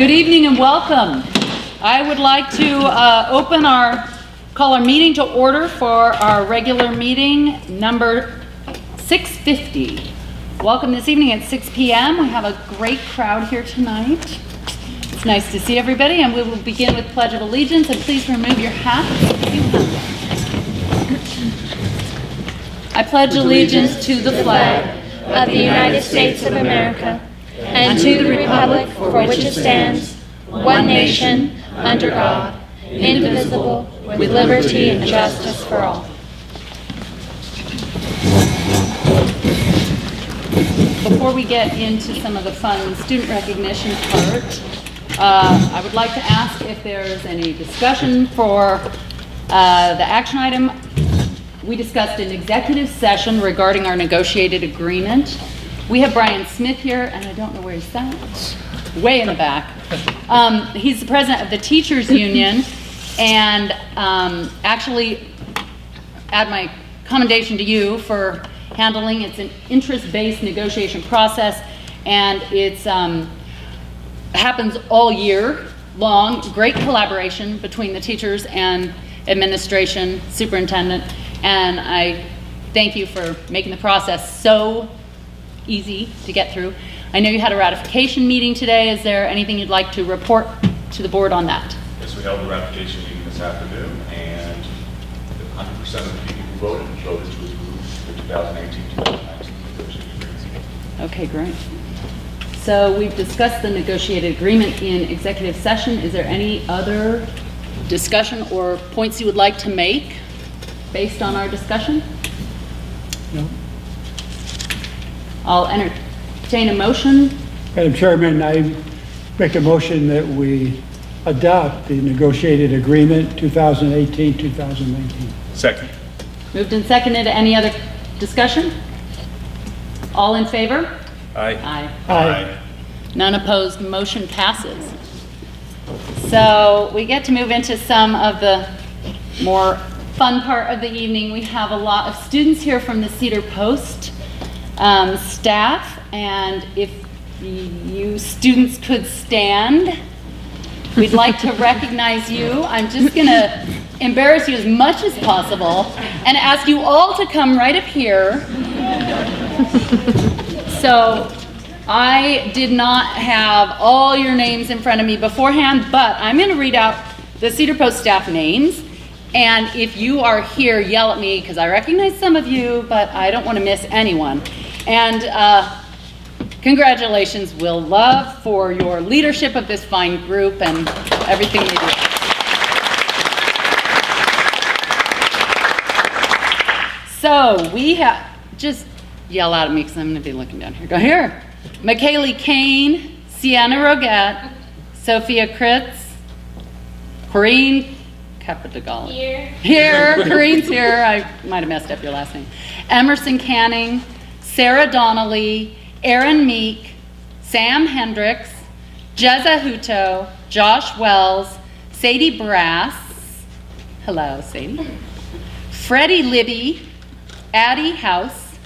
Good evening and welcome. I would like to call our meeting to order for our regular meeting number 650. Welcome this evening at 6 p.m. We have a great crowd here tonight. It's nice to see everybody, and we will begin with Pledge of Allegiance, and please remove your hats. I pledge allegiance to the flag of the United States of America and to the republic for which it stands, one nation, under God, indivisible, with liberty and justice for all. Before we get into some of the fun student recognition part, I would like to ask if there's any discussion for the action item. We discussed an executive session regarding our negotiated agreement. We have Brian Smith here, and I don't know where he's at. Way in the back. He's the president of the Teachers Union, and actually add my commendation to you for handling. It's an interest-based negotiation process, and it's happens all year long. Great collaboration between the teachers and administration, superintendent, and I thank you for making the process so easy to get through. I know you had a ratification meeting today. Is there anything you'd like to report to the board on that? Yes, we held a ratification meeting this afternoon, and 100% of the people who voted to approve the 2018-2019 negotiated agreement. Okay, great. So we've discussed the negotiated agreement in executive session. Is there any other discussion or points you would like to make based on our discussion? No. I'll entertain a motion. Madam Chairman, I make a motion that we adopt the negotiated agreement 2018-2019. Second. Moved and seconded. Any other discussion? All in favor? Aye. Aye. Aye. None opposed. Motion passes. So we get to move into some of the more fun part of the evening. We have a lot of students here from the Cedar Post staff, and if you students could stand, we'd like to recognize you. I'm just going to embarrass you as much as possible and ask you all to come right up here. So I did not have all your names in front of me beforehand, but I'm going to read out the Cedar Post staff names. And if you are here, yell at me, because I recognize some of you, but I don't want to miss anyone. And congratulations, Will Love, for your leadership of this fine group and everything you do. So we have, just yell out at me because I'm going to be looking down here. Go here. McKaylee Kane, Sienna Roget, Sophia Kritz, Corrine Capitagalli. Here, Corinne's here. I might have messed up your last name. Emerson Canning, Sarah Donnelly, Aaron Meek, Sam Hendricks, Jezza Hutto, Josh Wells, Sadie Brass. Hello, Sadie. Freddie Libby, Addie House,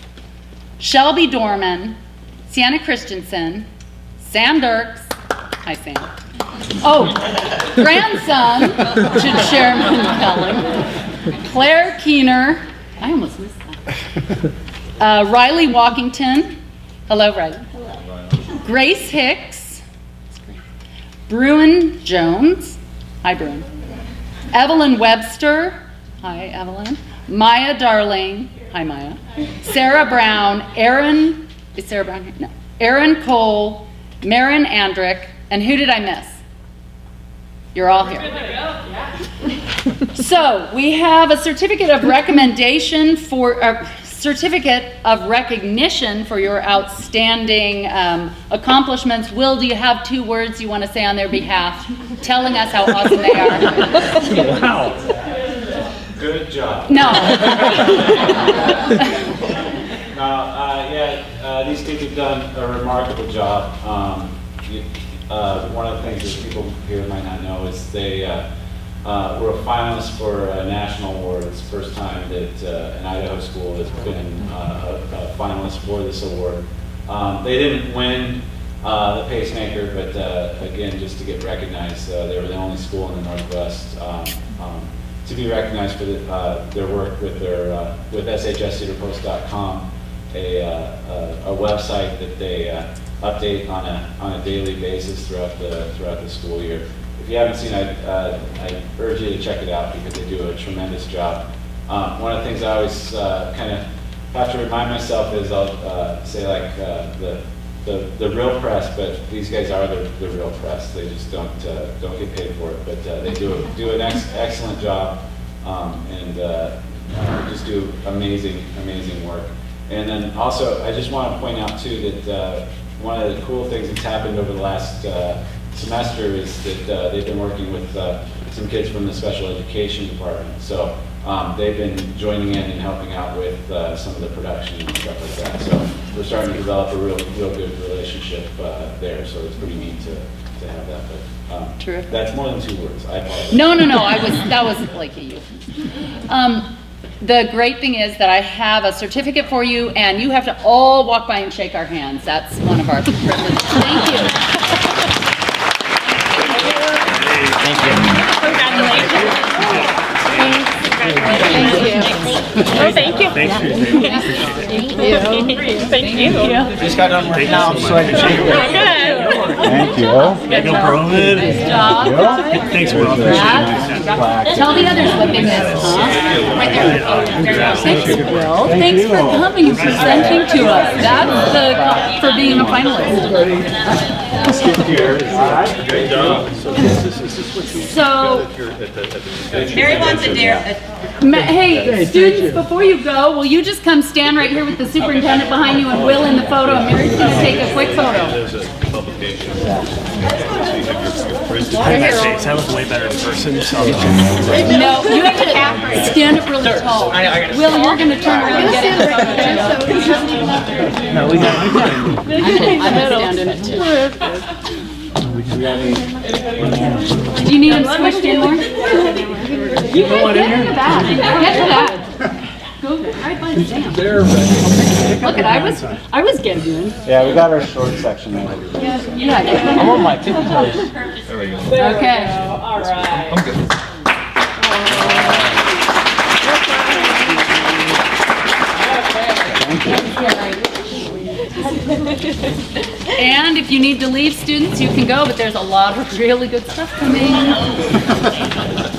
Shelby Dorman, Sienna Christensen, Sam Dirks. Hi, Sam. Oh, grandson to Chairman Kelly, Claire Keener, I almost missed that. Riley Walkington, hello Riley. Hello. Grace Hicks, Bruin Jones, hi Bruin. Evelyn Webster, hi Evelyn. Maya Darling, hi Maya. Sarah Brown, Aaron, is Sarah Brown here? No. Aaron Cole, Marin Andrick, and who did I miss? You're all here. So we have a certificate of recommendation for certificate of recognition for your outstanding accomplishments. Will, do you have 2 words you want to say on their behalf, telling us how awesome they are? Wow. Good job. No. These kids have done a remarkable job. One of the things that people here might not know is they were a finalist for a national award. It's the first time that an Idaho school has been a finalist for this award. They didn't win the pacemaker, but again, just to get recognized, they were the only school in the Northwest to be recognized for their work with with shscedarpost.com, a website that they update on a daily basis throughout the school year. If you haven't seen it, I urge you to check it out because they do a tremendous job. One of the things I always kind of have to remind myself is I'll say like the real press, but these guys are the real press. They just don't get paid for it, but they do an excellent job and just do amazing work. And then also, I just want to point out too that one of the cool things that's happened over the last semester is that they've been working with some kids from the special education department. So they've been joining in and helping out with some of the production and stuff like that. So we're starting to develop a real good relationship there. So it's pretty neat to have that. But Terrific. that's more than 2 words. I apologize. No, that wasn't like you. The great thing is that I have a certificate for you, and you have to all walk by and shake our hands. That's one of our privileges. Thank you. Thank you. Thank you. Just got done working out, so I can shake it. Thank you. No problem. Nice job. Thanks, bro. Tell the others what they missed, huh? Right there. Thanks, Will. Thanks for coming and presenting to us. That's for being a finalist. Great job. So, Mary wants a dare. hey, students, before you go, will you just come stand right here with the superintendent behind you and Will in the photo, and Mary's going to take a quick photo. There's a publication. My face, I look way better in person. So. No, you have to stand up really tall. Will, you're going to turn around and get in the photo. No, we got it. I'm going to stand in it too. Do you need them squished in more? You can get to that. Get to that. Go right by the stand. Look at, I was getting in. Yeah, we got our short section there. Yeah. I'm on my tippy toes. There we go. Okay. All right. I'm good. And if you need to leave, students, you can go, but there's a lot of really good stuff coming.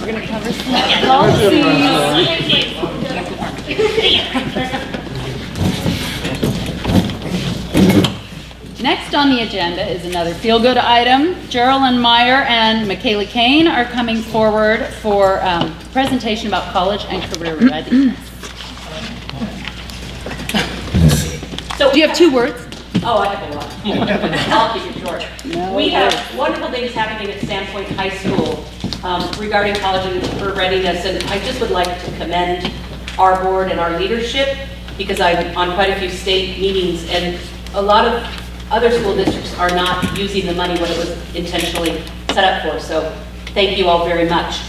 We're going to cover some policies. Next on the agenda is another feel-good item. Geraldine Meyer and Michaela Kane are coming forward for a presentation about college and career readiness. So Do you have 2 words? Oh, I have a lot. I'll keep it short. We have wonderful things happening at Sandpoint High School regarding college and career readiness, and I just would like to commend our board and our leadership because I'm on quite a few state meetings, and a lot of other school districts are not using the money what it was intentionally set up for. So thank you all very much.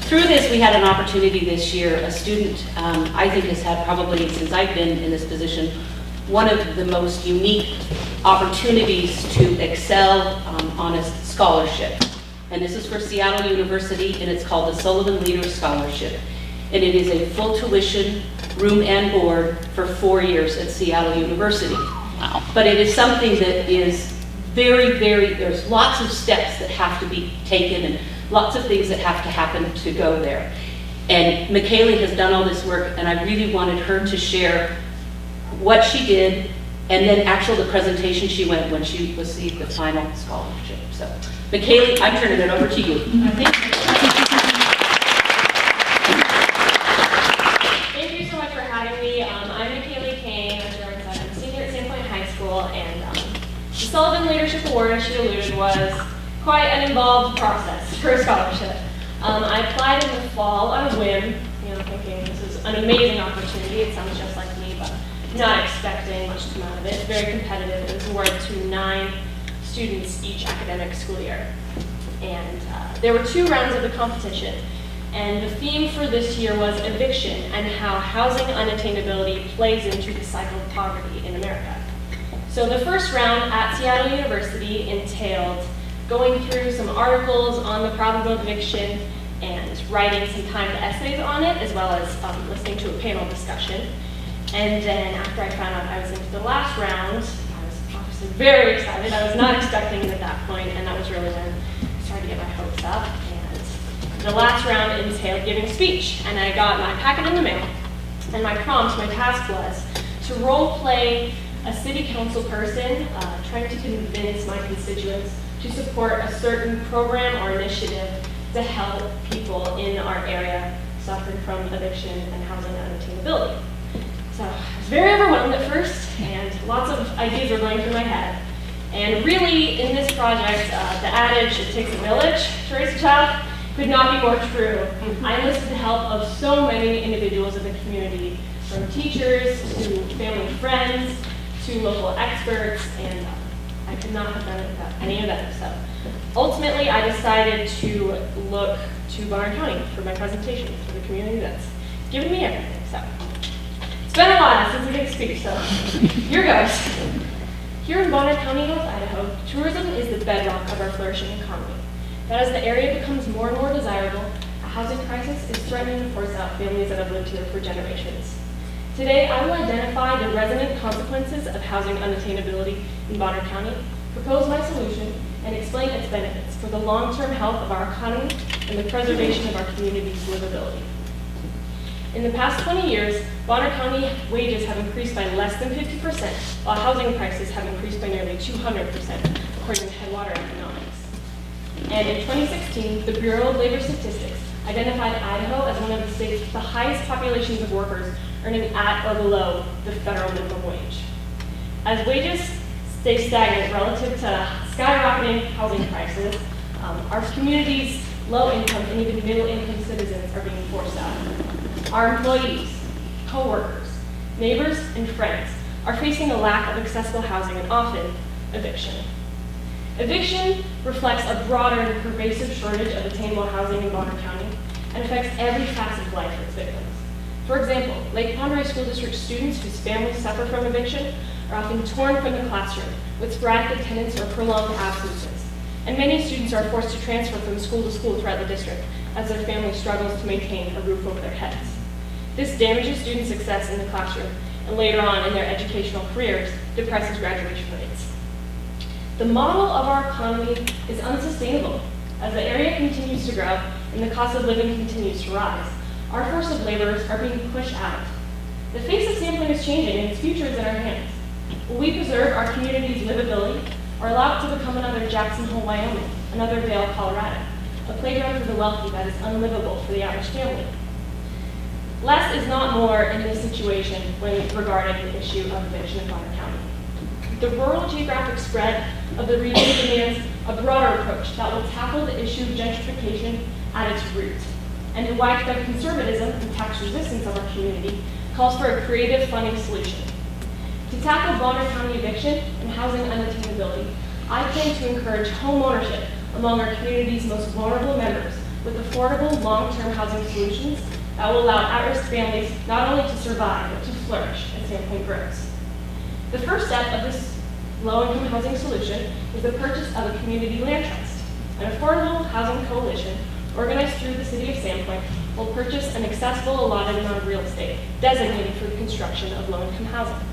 Through this, we had an opportunity this year. A student, I think, has had probably, since I've been in this position, one of the most unique opportunities to excel on a scholarship. And this is for Seattle University, and it's called the Sullivan Leader Scholarship. And it is a full tuition, room and board for 4 years at Seattle University. Wow. But it is something that is very, there's lots of steps that have to be taken and lots of things that have to happen to go there. And Michaela has done all this work, and I really wanted her to share what she did, and then actually the presentation she went when she received the final scholarship. So, Michaela, I'm turning it over to you. Thank you so much for having me. I'm Michaela Kane. As Jordan said, I'm a senior at Sandpoint High School, and the Sullivan Leadership Award, as she alluded, was quite an involved process for a scholarship. I applied in the fall on a whim, thinking this is an amazing opportunity. It sounds just like me, but not expecting much to come out of it. Very competitive. It was awarded to 9 students each academic school year. And there were 2 rounds of the competition. And the theme for this year was eviction and how housing unattainability plays into the cycle of poverty in America. So the first round at Seattle University entailed going through some articles on the problem of eviction and writing some timed essays on it, as well as listening to a panel discussion. And then after I found out I was into the last round, I was obviously very excited. I was not expecting it at that point, and that was really when I started to get my hopes up. And the last round entailed giving a speech, and I got my packet in the mail. And my prompt, my task was to role play a city council person trying to convince my constituents to support a certain program or initiative to help people in our area suffering from eviction and housing unattainability. So I was very overwhelmed at first, and lots of ideas were going through my head. And really, in this project, the adage, it takes a village to raise a child, could not be more true. I enlisted the help of so many individuals in the community, from teachers to family and friends to local experts, and I could not have done it without any of them. So ultimately, I decided to look to Bonner County for my presentation for the community that's given me everything. So it's been a while since a big speech, so here goes. Here in Bonner County, North Idaho, tourism is the bedrock of our flourishing economy. But as the area becomes more and more desirable, a housing crisis is threatening to force out families that have lived here for generations. Today, I will identify the resonant consequences of housing unattainability in Bonner County, propose my solution, and explain its benefits for the long-term health of our economy and the preservation of our community's livability. In the past 20 years, Bonner County wages have increased by less than 50%, while housing prices have increased by nearly 200%, according to Headwater Economics. And in 2016, the Bureau of Labor Statistics identified Idaho as one of the states with the highest populations of workers earning at or below the federal minimum wage. As wages stay stagnant relative to skyrocketing housing prices, our community's low-income and even middle-income citizens are being forced out. Our employees, co-workers, neighbors, and friends are facing a lack of accessible housing and often eviction. Eviction reflects a broader and pervasive shortage of attainable housing in Bonner County and affects every facet of life for its victims. For example, Lake Pend School District students whose families suffer from eviction are often torn from the classroom with sporadic attendance or prolonged absences. And many students are forced to transfer from school to school throughout the district as their family struggles to maintain a roof over their heads. This damages student success in the classroom and later on in their educational careers depresses graduation rates. The model of our economy is unsustainable. As the area continues to grow and the cost of living continues to rise, our force of laborers are being pushed out. The face of Sandpoint is changing and its future is in our hands. Will we preserve our community's livability or allow it to become another Jackson Hole, Wyoming, another Vail, Colorado, a playground for the wealthy that is unlivable for the average family? Less is not more in this situation when regarding the issue of eviction in Bonner County. The rural geographic spread of the region demands a broader approach that will tackle the issue of gentrification at its root. And the widespread conservatism and tax resistance of our community calls for a creative funding solution. To tackle Bonner County eviction and housing unattainability, I plan to encourage home ownership among our community's most vulnerable members with affordable long-term housing solutions that will allow at-risk families not only to survive, but to flourish as Sandpoint grows. The first step of this low-income housing solution is the purchase of a community land trust. An affordable housing coalition organized through the city of Sandpoint will purchase an accessible allotted amount of real estate designated for the construction of low-income housing.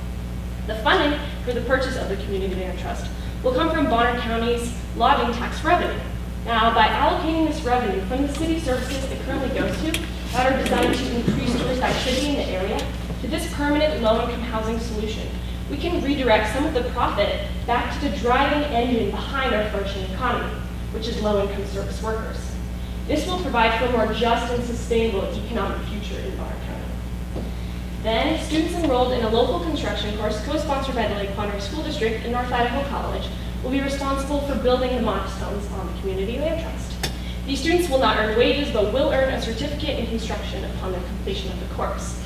The funding for the purchase of the community land trust will come from Bonner County's lodging tax revenue. Now, by allocating this revenue from the city services it currently goes to that are designed to increase tourist activity in the area to this permanent low-income housing solution, we can redirect some of the profit back to the driving engine behind our flourishing economy, which is low-income service workers. This will provide for a more just and sustainable economic future in Bonner County. Then, students enrolled in a local construction course co-sponsored by the Lake Pend School District and North Idaho College will be responsible for building the milestones on the community land trust. These students will not earn wages, but will earn a certificate in construction upon the completion of the course.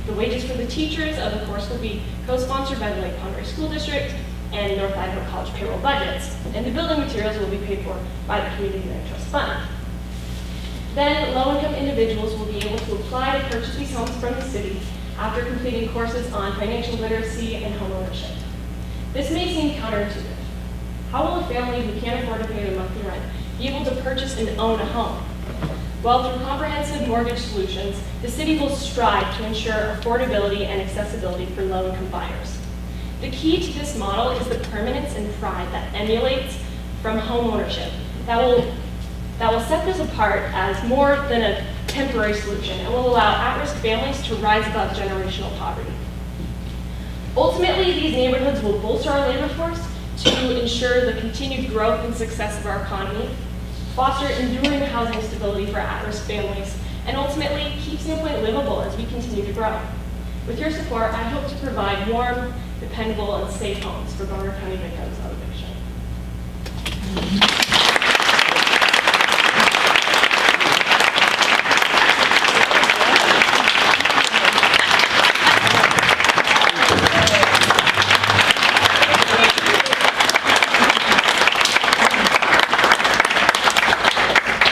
The wages for the teachers of the course will be co-sponsored by the Lake Pend School District and North Idaho College payroll budgets, and the building materials will be paid for by the Community Land Trust Fund. Then, low-income individuals will be able to apply to purchase these homes from the city after completing courses on financial literacy and homeownership. This may seem counterintuitive. How will a family who can't afford to pay their monthly rent be able to purchase and own a home? Well, through comprehensive mortgage solutions, the city will strive to ensure affordability and accessibility for low-income buyers. The key to this model is the permanence and pride that emulates from home ownership that will set this apart as more than a temporary solution and will allow at-risk families to rise above generational poverty. Ultimately, these neighborhoods will bolster our labor force to ensure the continued growth and success of our economy, foster enduring housing stability for at-risk families, and ultimately keep Sandpoint livable as we continue to grow. With your support, I hope to provide warm, dependable, and safe homes for Bonner County victims of eviction.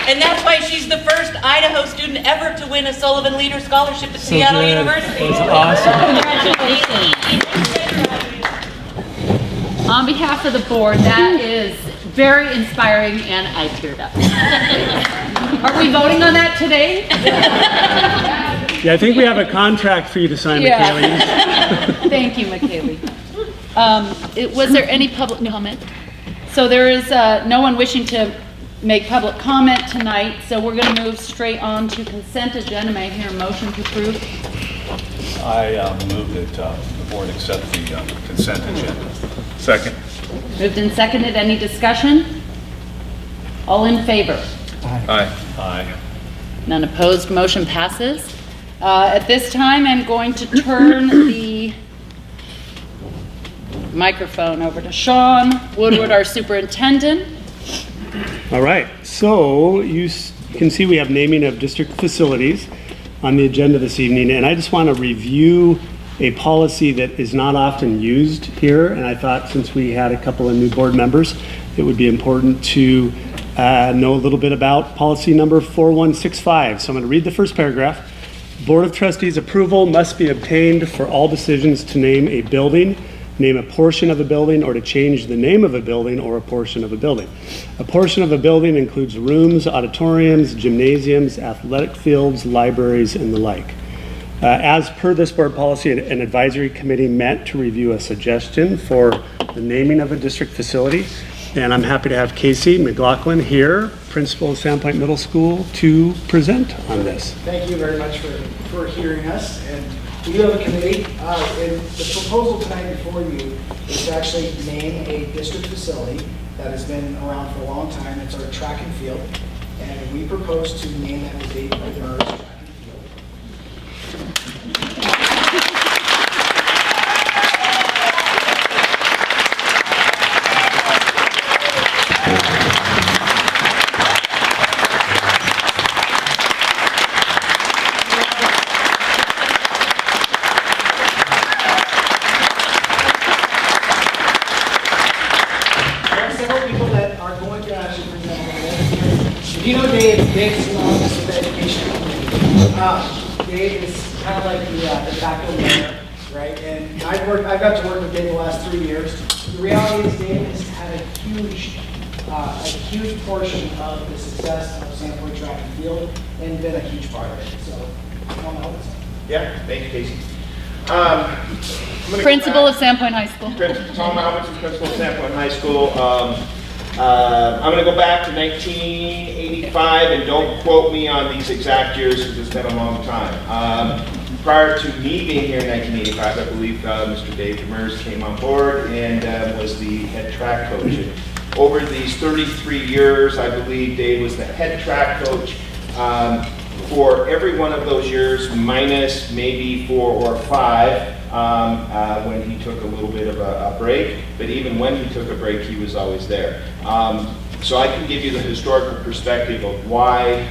And that's why she's the first Idaho student ever to win a Sullivan Leader Scholarship at Seattle University. That's awesome. On behalf of the board, that is very inspiring, and I teared up. Are we voting on that today? Yeah, I think we have a contract for you to sign, Yeah. McKaylee. Thank you, McKaylee. Was there any public comment? So there is no one wishing to make public comment tonight, so we're going to move straight on to consent agenda. May I hear a motion to approve? I move that the board accept the consent agenda. Second. Moved and seconded. Any discussion? All in favor? Aye. Aye. None opposed. Motion passes. At this time, I'm going to turn the microphone over to Sean Woodward, our superintendent. All right, so you can see we have naming of district facilities on the agenda this evening, and I just want to review a policy that is not often used here, and I thought since we had a couple of new board members, it would be important to know a little bit about policy number 4165. So I'm going to read the first paragraph. Board of Trustees approval must be obtained for all decisions to name a building, name a portion of a building, or to change the name of a building or a portion of a building. A portion of a building includes rooms, auditoriums, gymnasiums, athletic fields, libraries, and the like. As per this board policy, an advisory committee met to review a suggestion for the naming of a district facility, and I'm happy to have Casey McLaughlin here, principal of Sandpoint Middle School, to present on this. Thank you very much for hearing us. And we do have a committee, and the proposal tonight before you is to actually name a district facility that has been around for a long time. It's our track and field, and we propose to name that as Dave Mer's track and field. You know Dave's synonymous with education. Dave is kind of like the de facto mayor, right? And I've got to work with Dave the last 3 years. The reality is Dave has had a huge portion of the success of Sandpoint Track and Field and been a huge part of it. So, Tom, help us. Yeah, thank you, Casey. Principal of Sandpoint High School. Tom Albertson, principal of Sandpoint High School. I'm going to go back to 1985, and don't quote me on these exact years because it's been a long time. Prior to me being here in 1985, I believe Mr. Dave Demers came on board and was the head track coach. And over these 33 years, I believe Dave was the head track coach for every one of those years, minus maybe 4 or 5. When he took a little bit of a break, but even when he took a break, he was always there. So I can give you the historical perspective of why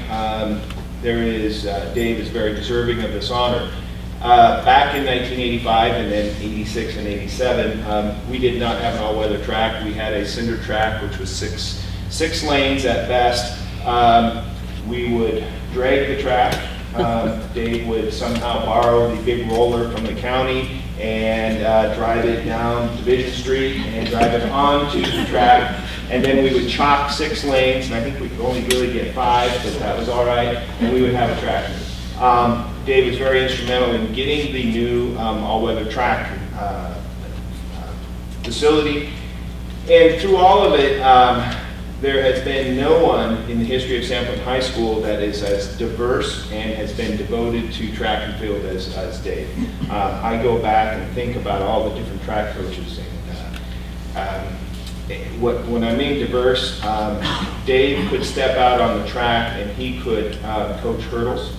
Dave is very deserving of this honor. Back in 1985 and then 86 and 87, we did not have an all-weather track. We had a cinder track, which was six lanes at best. We would drag the track. Dave would somehow borrow the big roller from the county and drive it down Division Street and drive it onto the track. And then we would chalk 6 lanes, and I think we could only really get 5, but that was all right, and we would have a track. Dave was very instrumental in getting the new all-weather track facility. And through all of it, there has been no one in the history of Sandpoint High School that is as diverse and has been devoted to track and field as Dave. I go back and think about all the different track coaches. When I mean diverse, Dave could step out on the track and he could coach hurdles.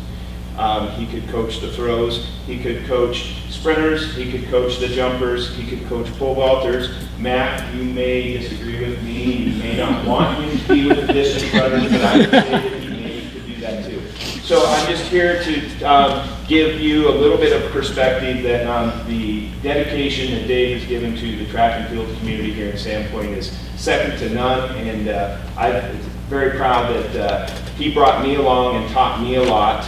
He could coach the throws. He could coach sprinters. He could coach the jumpers. He could coach pole vaulters. Matt, you may disagree with me. You may not want him to be with the distance runners, but I would say that he maybe could do that too. So I'm just here to give you a little bit of perspective that the dedication that Dave has given to the track and field community here in Sandpoint is second to none, and I'm very proud that he brought me along and taught me a lot.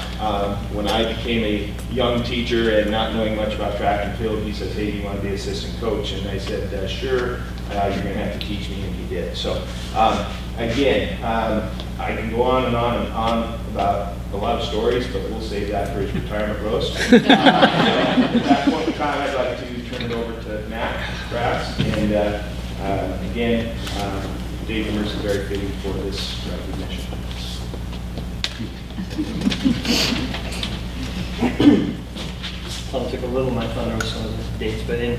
When I became a young teacher and not knowing much about track and field, he said, "Hey, do you want to be assistant coach?" And I said, "Sure, you're going to have to teach me," and he did. So again, I can go on and on and on about a lot of stories, but we'll save that for his retirement roast. At that point in time, I'd like to turn it over to Matt Grass. And again, Dave Demers is very fitting for this recognition. Took a little of my thunder with some of the dates, but in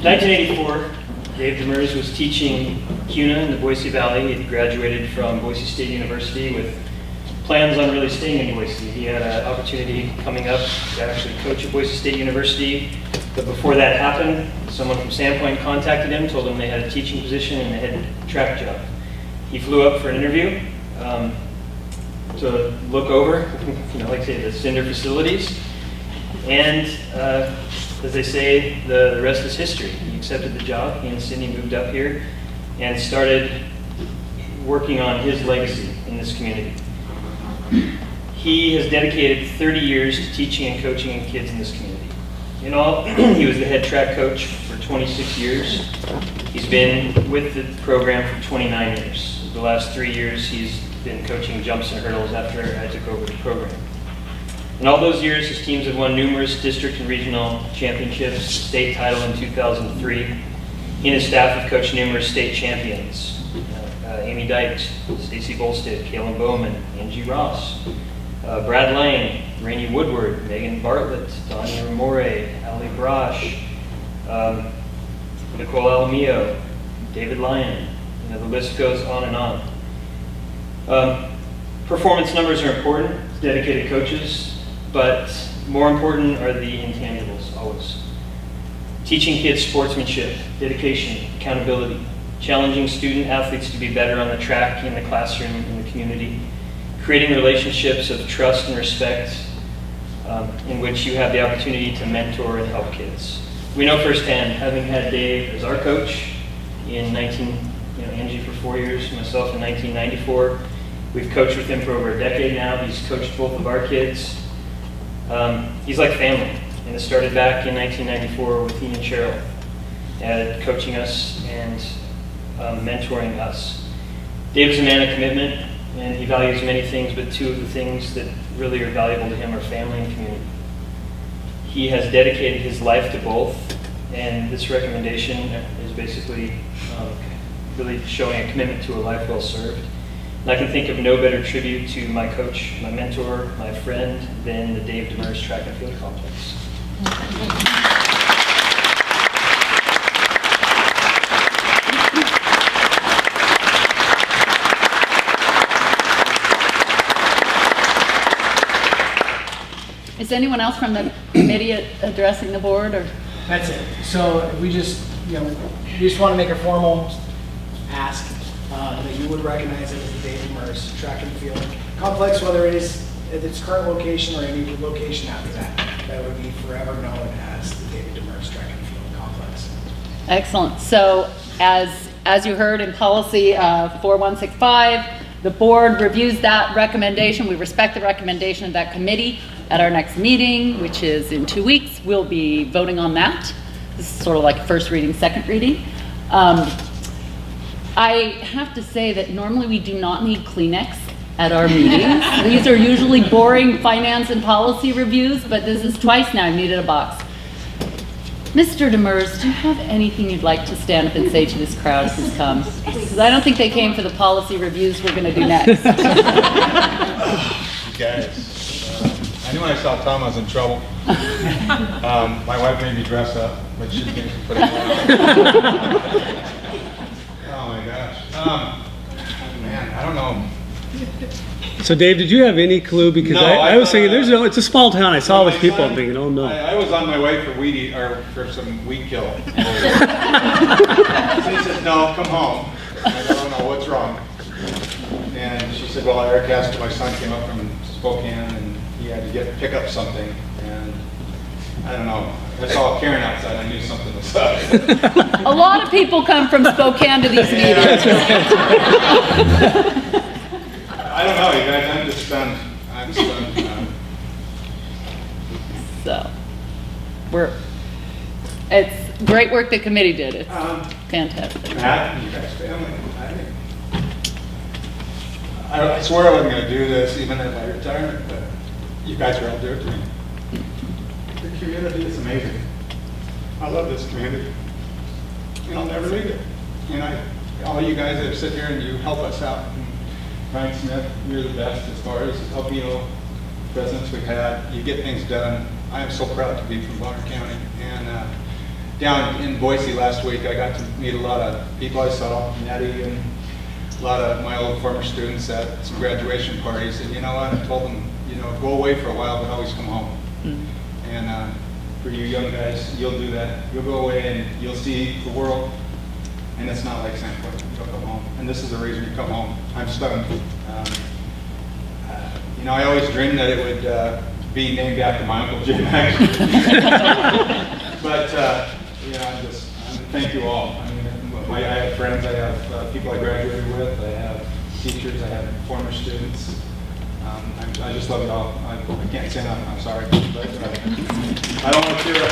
1984, Dave Demers was teaching CUNA in the Boise Valley. He graduated from Boise State University with plans on really staying in Boise. He had an opportunity coming up to actually coach at Boise State University, but before that happened, someone from Sandpoint contacted him, told him they had a teaching position and they had a track job. He flew up for an interview to look over, like I say, the Cinder facilities. And as they say, the rest is history. He accepted the job. He and Cindy moved up here and started working on his legacy in this community. He has dedicated 30 years to teaching and coaching kids in this community. In all, he was the head track coach for 26 years. He's been with the program for 29 years. The last 3 years, he's been coaching jumps and hurdles after I took over the program. In all those years, his teams have won numerous district and regional championships, state title in 2003. He and his staff have coached numerous state champions. Amy Dykes, Stacy Bolstead, Kaylin Bowman, Angie Ross, Brad Lang, Rainey Woodward, Megan Bartlett, Danya Ramore, Ali Brosh, Nicole Alamio, David Lyon. The list goes on and on. Performance numbers are important, dedicated coaches, but more important are the intangibles always. Teaching kids sportsmanship, dedication, accountability, challenging student athletes to be better on the track, in the classroom, in the community, creating relationships of trust and respect in which you have the opportunity to mentor and help kids. We know firsthand, having had Dave as our coach in Angie for 4 years, myself in 1994. We've coached with him for over a decade now. He's coached both of our kids. He's like family, and it started back in 1994 with he and Cheryl, coaching us and mentoring us. Dave is a man of commitment, and he values many things, but two of the things that really are valuable to him are family and community. He has dedicated his life to both, and this recommendation is basically really showing a commitment to a life well served. And I can think of no better tribute to my coach, my mentor, my friend, than the Dave Demers Track and Field Complex. Is anyone else from the committee addressing the board, or? That's it. So we just want to make a formal ask that you would recognize it as the Dave Demers Track and Field Complex, whether it is at its current location or any location after that. That would be forever known as the David Demers Track and Field Complex. Excellent. So as you heard in policy 4165, the board reviews that recommendation. We respect the recommendation of that committee. At our next meeting, which is in 2 weeks, we'll be voting on that. This is sort of like first reading, second reading. I have to say that normally we do not need Kleenex at our meetings. These are usually boring finance and policy reviews, but this is twice now I've needed a box. Mr. Demers, do you have anything you'd like to stand up and say to this crowd who's come? Because I don't think they came for the policy reviews we're going to do next. You guys, I knew when I saw Tom I was in trouble. My wife made me dress up, but she didn't put it on. Oh my gosh. Man, I don't know. So Dave, did you have any clue? Because No, I was thought, thinking, it's a small town. I saw all my these people son- and thinking, oh no. I was on my way for for some weed kill. She said, no, come home. I don't know what's wrong. And she said, well, Eric asked, my son came up from Spokane and he had to pick up something. And I don't know. I saw Karen outside. I knew something was up. A lot of people come from Spokane to these meetings. I don't know, you guys. I'm just stunned. I'm stunned. So, it's great work the committee did. It's fantastic. Matt, you guys, family. I swear I wasn't going to do this even at my retirement, but you guys are all doing it to me. The community is amazing. I love this community. And I'll never leave it. And all you guys that sit here and you help us out. And Ryan Smith, you're the best as far as LPO presidents we've had. You get things done. I am so proud to be from Bonner County. And down in Boise last week, I got to meet a lot of people I saw, Nettie and a lot of my old former students at some graduation parties. And you know what? I told them, go away for a while, but always come home. And for you young guys, you'll do that. You'll go away and you'll see the world. And it's not like San Quentin. You'll come home. And this is the reason you come home. I'm stunned. I always dreamed that it would be named after my Uncle Jim, actually. But, thank you all. I mean, I have friends, I have people I graduated with, I have teachers, I have former students. I just love it all. I can't say enough. I'm sorry. But, I don't want to tear up.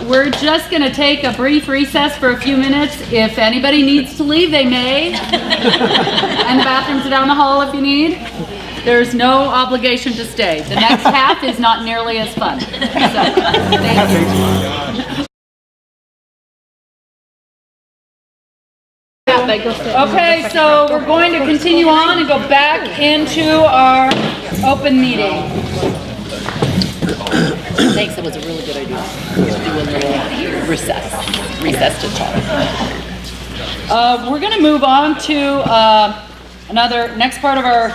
We're just going to take a brief recess for a few minutes. If anybody needs to leave, they may. And the bathrooms are down the hall if you need. There's no obligation to stay. The next half is not nearly as fun. So, thank you. Okay, so we're going to continue on and go back into our open meeting. Thanks, that was a really good idea. We'll do a little recess to talk. We're going to move on to next part of our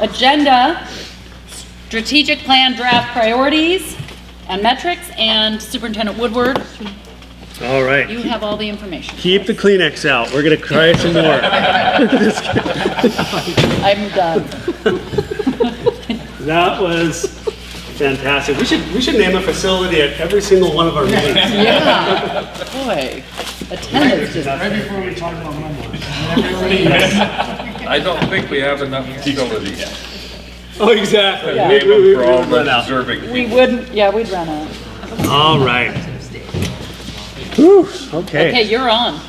agenda, strategic plan draft priorities and metrics, and Superintendent Woodward, All right. you have all the information. Keep the Kleenex out. We're going to cry some more. I'm done. That was fantastic. We should name a facility at every single one of our meetings. Yeah. Boy, attendance just... Right before we talk about numbers. I don't think we have enough facilities. Oh, exactly. Yeah. We For all would the run out. deserving people. We wouldn't, yeah, we'd run out. All right. Whew, okay. Okay, you're on.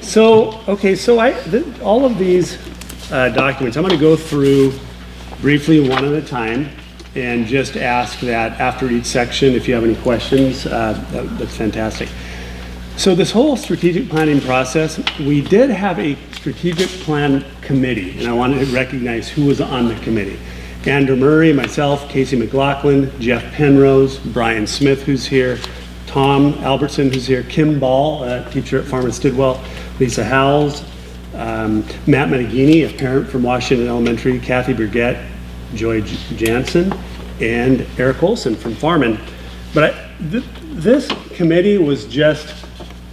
So all of these documents, I'm going to go through briefly one at a time and just ask that after each section, if you have any questions, that's fantastic. So this whole strategic planning process, we did have a strategic plan committee, and I wanted to recognize who was on the committee. Andrew Murray, myself, Casey McLaughlin, Jeff Penrose, Brian Smith, who's here, Tom Albertson, who's here, Kim Ball, a teacher at Farmer Stidwell, Lisa Howells, Matt Meneghini, a parent from Washington Elementary, Kathy Burgett, Joy Jansen, and Eric Olson from Farman. But this committee was just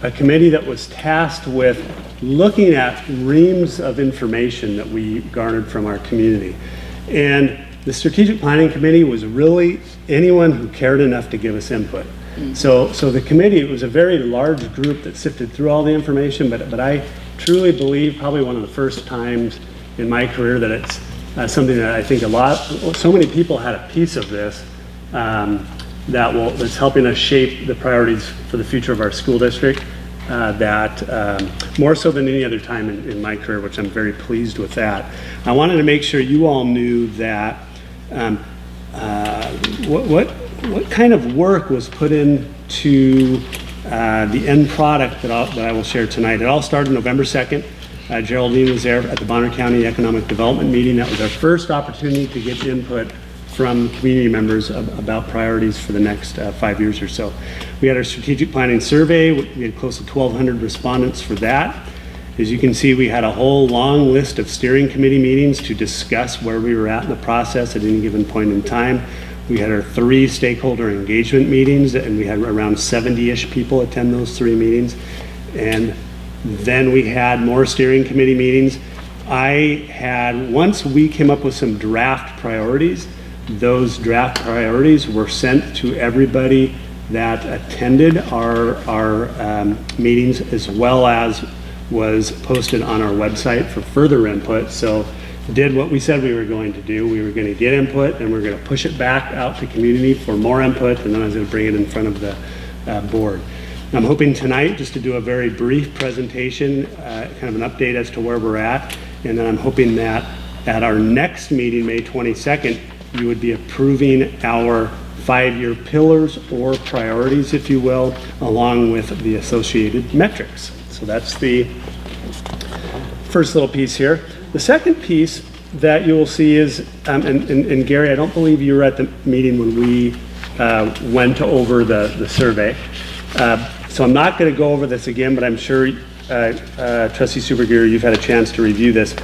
a committee that was tasked with looking at reams of information that we garnered from our community. And the strategic planning committee was really anyone who cared enough to give us input. So the committee, it was a very large group that sifted through all the information, but I truly believe, probably one of the first times in my career, that it's something that I think so many people had a piece of this that's helping us shape the priorities for the future of our school district, more so than any other time in my career, which I'm very pleased with that. I wanted to make sure you all knew that what kind of work was put into the end product that I will share tonight. It all started November 2nd. Geraldine was there at the Bonner County Economic Development meeting. That was our first opportunity to get input from community members about priorities for the next 5 years or so. We had our strategic planning survey. We had close to 1,200 respondents for that. As you can see, we had a whole long list of steering committee meetings to discuss where we were at in the process at any given point in time. We had our 3 stakeholder engagement meetings, and we had around 70-ish people attend those 3 meetings. And then we had more steering committee meetings. Once we came up with some draft priorities, those draft priorities were sent to everybody that attended our meetings, as well as was posted on our website for further input. So did what we said we were going to do. We were going to get input, and we're going to push it back out to community for more input, and then I was going to bring it in front of the board. I'm hoping tonight just to do a very brief presentation, kind of an update as to where we're at, and then I'm hoping that at our next meeting, May 22nd, you would be approving our 5-year pillars or priorities, if you will, along with the associated metrics. So that's the first little piece here. The second piece that you will see is, and Gary, I don't believe you were at the meeting when we went over the survey. So I'm not going to go over this again, but I'm sure Trustee Supergear, you've had a chance to review this.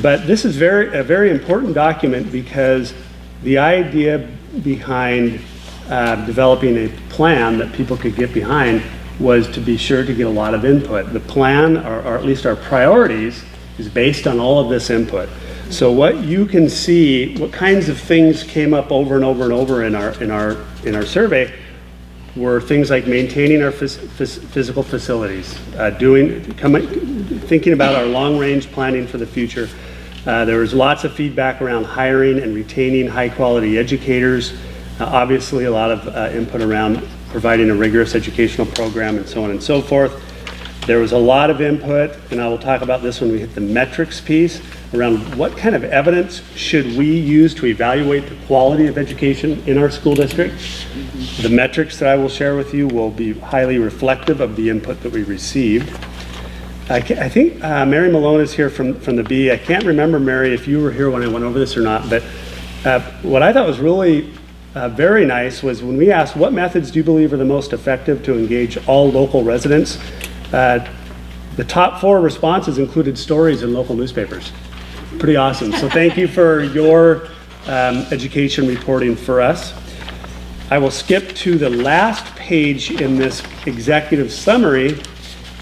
But this is a very important document, because the idea behind developing a plan that people could get behind was to be sure to get a lot of input. The plan, or at least our priorities, is based on all of this input. So what you can see, what kinds of things came up over and over and over in our survey, were things like maintaining our physical facilities, thinking about our long-range planning for the future. There was lots of feedback around hiring and retaining high-quality educators. Obviously, a lot of input around providing a rigorous educational program, and so on and so forth. There was a lot of input, and I will talk about this when we hit the metrics piece, around what kind of evidence should we use to evaluate the quality of education in our school district. The metrics that I will share with you will be highly reflective of the input that we received. I think Mary Malone is here from the B. I can't remember, Mary, if you were here when I went over this or not, but what I thought was really very nice was when we asked, what methods do you believe are the most effective to engage all local residents? The top 4 responses included stories in local newspapers. Pretty awesome. So thank you for your education reporting for us. I will skip to the last page in this executive summary,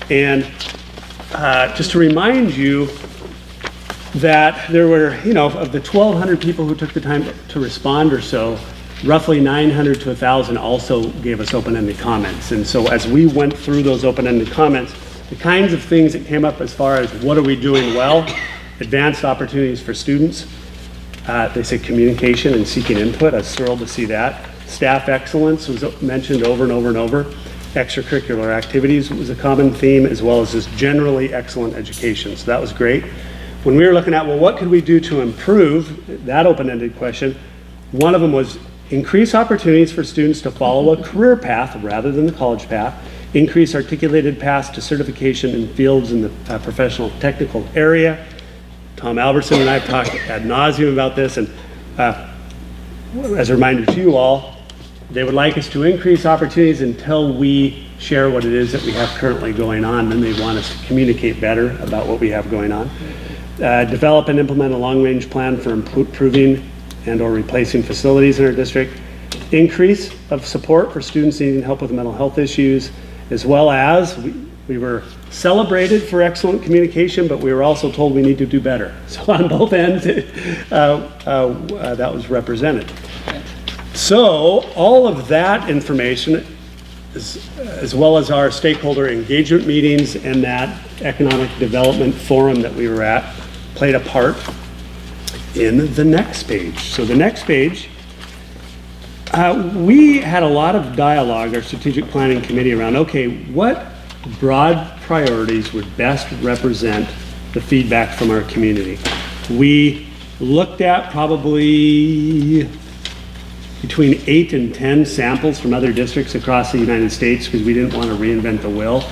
and just to remind you that there were, of the 1,200 people who took the time to respond or so, roughly 900 to 1,000 also gave us open-ended comments. And so as we went through those open-ended comments, the kinds of things that came up as far as what are we doing well, advanced opportunities for students, they say communication and seeking input. I was thrilled to see that. Staff excellence was mentioned over and over and over. Extracurricular activities was a common theme, as well as just generally excellent education. So that was great. When we were looking at, well, what could we do to improve that open-ended question, one of them was increase opportunities for students to follow a career path rather than the college path, increase articulated paths to certification in fields in the professional technical area. Tom Albertson and I have talked ad nauseum about this, and as a reminder to you all, they would like us to increase opportunities until we share what it is that we have currently going on. Then they want us to communicate better about what we have going on. Develop and implement a long-range plan for improving and or replacing facilities in our district. Increase of support for students needing help with mental health issues, as well as We were celebrated for excellent communication, but we were also told we need to do better. So on both ends, that was represented. So all of that information, as well as our stakeholder engagement meetings and that economic development forum that we were at, played a part in the next page. So the next page, we had a lot of dialogue, our strategic planning committee, around, okay, what broad priorities would best represent the feedback from our community? We looked at probably between 8 and 10 samples from other districts across the United States because we didn't want to reinvent the wheel.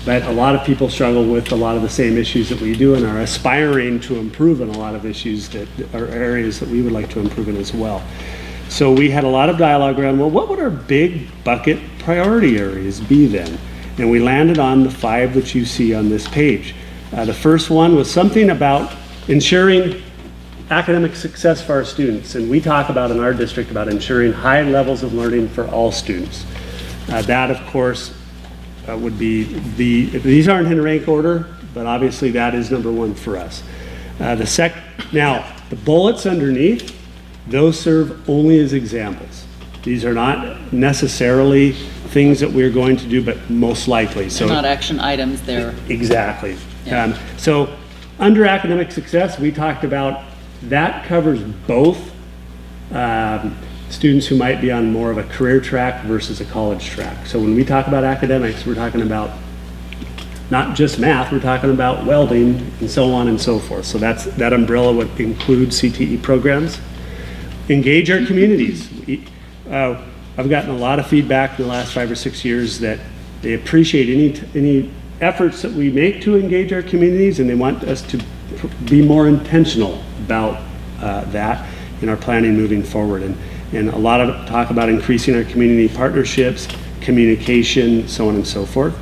But a lot of people struggle with a lot of the same issues that we do and are aspiring to improve in a lot of issues that are areas that we would like to improve in as well. So we had a lot of dialogue around, well, what would our big bucket priority areas be then? And we landed on the 5 that you see on this page. The first one was something about ensuring academic success for our students. And we talk about in our district about ensuring high levels of learning for all students. That, of course, would be these aren't in rank order, but obviously that is number 1 for us. Now, the bullets underneath, those serve only as examples. These are not necessarily things that we're going to do, but most likely. So They're not action items, they're... Exactly. Yeah. So under academic success, we talked about that covers both students who might be on more of a career track versus a college track. So when we talk about academics, we're talking about not just math, we're talking about welding and so on and so forth. So that umbrella would include CTE programs. Engage our communities. I've gotten a lot of feedback in the last 5 or 6 years that they appreciate any efforts that we make to engage our communities, and they want us to be more intentional about that in our planning moving forward. And a lot of talk about increasing our community partnerships, communication, so on and so forth.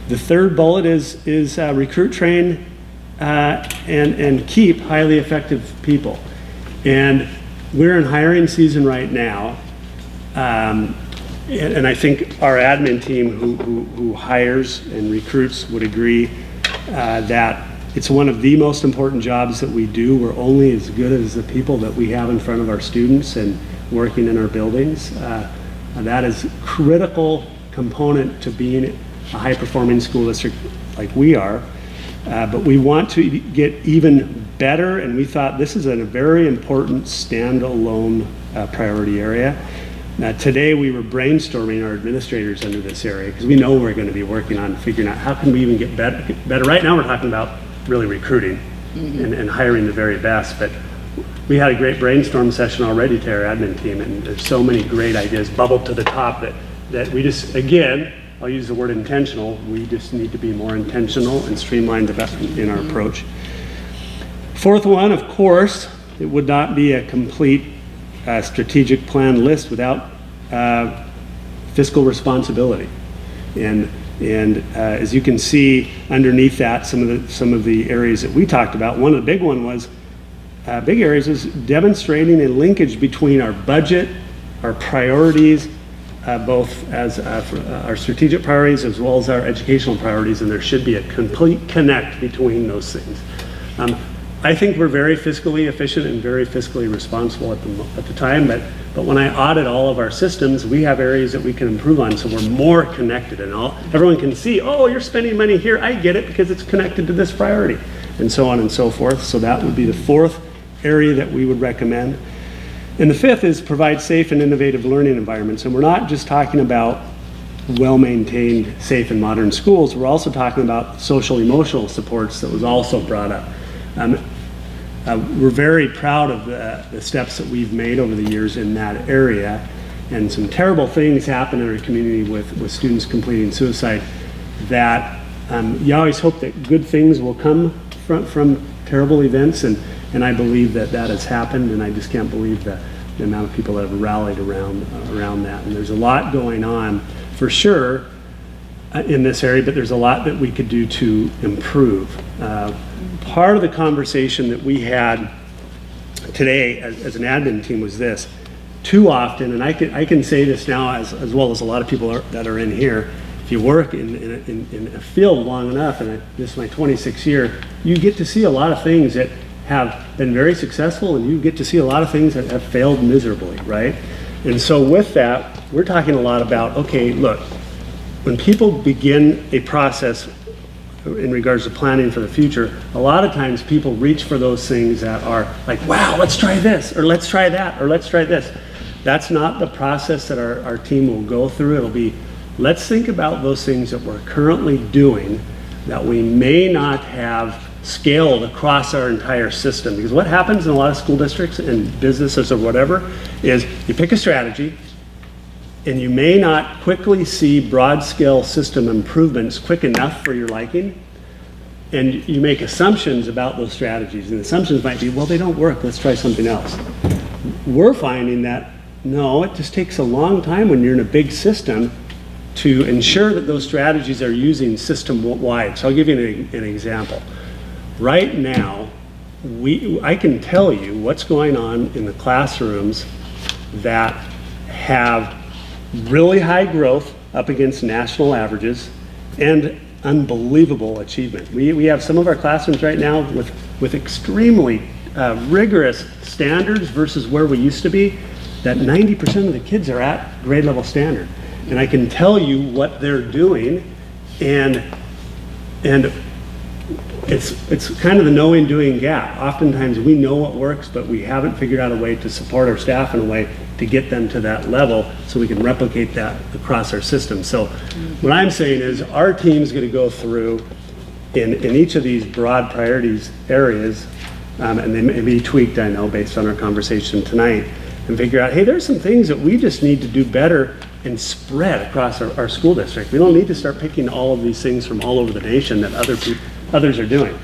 The third bullet is recruit, train, and keep highly effective people. And we're in hiring season right now. And I think our admin team who hires and recruits would agree that it's one of the most important jobs that we do. We're only as good as the people that we have in front of our students and working in our buildings. And that is a critical component to being a high-performing school district like we are. But we want to get even better, and we thought this is a very important standalone priority area. Today we were brainstorming our administrators under this area because we know we're going to be working on figuring out how can we even get better. Right now we're talking about really recruiting and hiring the very best, but we had a great brainstorm session already to our admin team, and there's so many great ideas bubbled to the top that we just, again, I'll use the word intentional, we just need to be more intentional and streamlined in our approach. Fourth one, of course, it would not be a complete strategic plan list without fiscal responsibility. And as you can see underneath that, some of the areas that we talked about, one of the big areas is demonstrating a linkage between our budget, our priorities, both as our strategic priorities as well as our educational priorities, and there should be a complete connect between those things. I think we're very fiscally efficient and very fiscally responsible at the time, but when I audit all of our systems, we have areas that we can improve on, so we're more connected, and everyone can see, oh, you're spending money here, I get it because it's connected to this priority, and so on and so forth. So that would be the fourth area that we would recommend. And the fifth is provide safe and innovative learning environments, and we're not just talking about well-maintained, safe and modern schools, we're also talking about social emotional supports that was also brought up. We're very proud of the steps that we've made over the years in that area, and some terrible things happen in our community with students completing suicide that you always hope that good things will come from terrible events, and I believe that has happened, and I just can't believe the amount of people that have rallied around that. And there's a lot going on for sure in this area, but there's a lot that we could do to improve. Part of the conversation that we had today as an admin team was this: too often, and I can say this now as well as a lot of people that are in here, if you work in a field long enough, and this is my 26th year, you get to see a lot of things that have been very successful, and you get to see a lot of things that have failed miserably, right? And so with that, we're talking a lot about, okay, look, when people begin a process in regards to planning for the future, a lot of times people reach for those things that are like, wow, let's try this, or let's try that, or let's try this. That's not the process that our team will go through. It'll be, let's think about those things that we're currently doing that we may not have scaled across our entire system. Because what happens in a lot of school districts and businesses or whatever is you pick a strategy, and you may not quickly see broad-scale system improvements quick enough for your liking, and you make assumptions about those strategies. And the assumptions might be, well, they don't work, let's try something else. We're finding that, no, it just takes a long time when you're in a big system to ensure that those strategies are using system-wide. So I'll give you an example. Right now, I can tell you what's going on in the classrooms that have really high growth up against national averages and unbelievable achievement. We have some of our classrooms right now with extremely rigorous standards versus where we used to be, that 90% of the kids are at grade level standard. And I can tell you what they're doing, and it's kind of the knowing doing gap. Oftentimes we know what works, but we haven't figured out a way to support our staff in a way to get them to that level so we can replicate that across our system. So what I'm saying is our team's going to go through in each of these broad priorities areas, and they may be tweaked, I know, based on our conversation tonight, and figure out, hey, there's some things that we just need to do better and spread across our school district. We don't need to start picking all of these things from all over the nation that others are doing.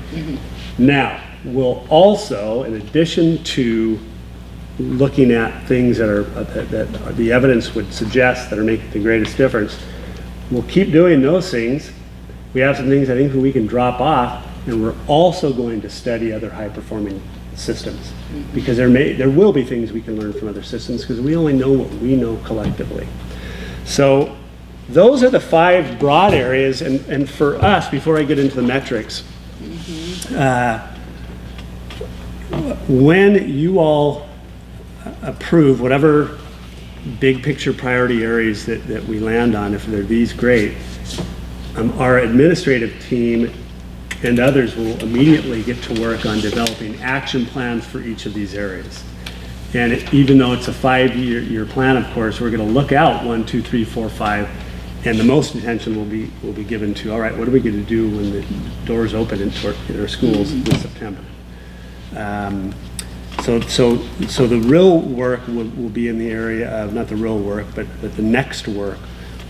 Now, we'll also, in addition to looking at things that the evidence would suggest that are making the greatest difference, we'll keep doing those things. We have some things I think we can drop off, and we're also going to study other high-performing systems, because there will be things we can learn from other systems, because we only know what we know collectively. So those are the 5 broad areas, and for us, before I get into the metrics, when you all approve whatever big picture priority areas that we land on, if they're these, great, our administrative team and others will immediately get to work on developing action plans for each of these areas. And even though it's a 5-year plan, of course, we're going to look out 1, 2, 3, 4, 5, and the most attention will be given to, all right, what are we going to do when the doors open in our schools in September? So the real work will be in the area of, not the real work, but the next work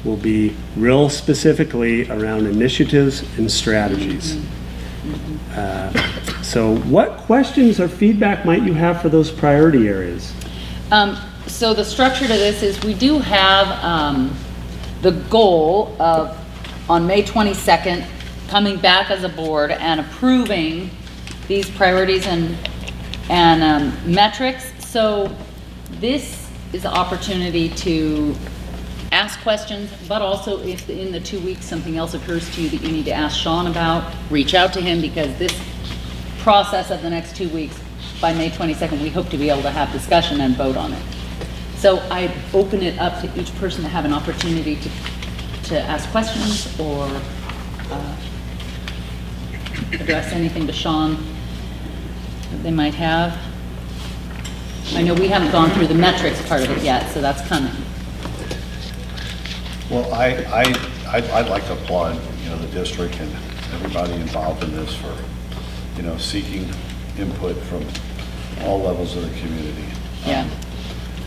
will be real specifically around initiatives and strategies. So what questions or feedback might you have for those priority areas? So the structure to this is we do have the goal of, on May 22nd, coming back as a board and approving these priorities and metrics. So this is an opportunity to ask questions, but also if in the 2 weeks something else occurs to you that you need to ask Sean about, reach out to him, because this process of the next 2 weeks, by May 22nd, we hope to be able to have discussion and vote on it. So I open it up to each person to have an opportunity to ask questions or address anything to Sean that they might have. I know we haven't gone through the metrics part of it yet, so that's coming. Well, I'd like to applaud, the district and everybody involved in this for, seeking input from all levels of the community. Yeah.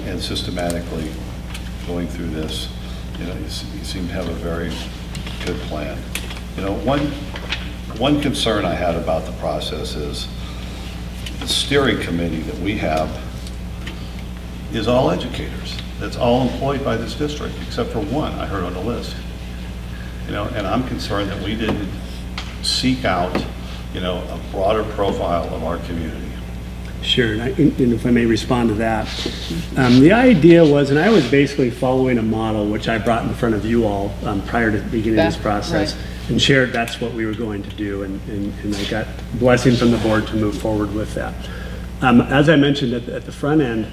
And systematically going through this, you seem to have a very good plan. One concern I had about the process is the steering committee that we have is all educators. That's all employed by this district, except for one I heard on the list. And I'm concerned that we didn't seek out, a broader profile of our community. Sure, and if I may respond to that. The idea was, and I was basically following a model which I brought in front of you all prior to beginning this process, right. and shared that's what we were going to do, and I got blessing from the board to move forward with that. As I mentioned at the front end,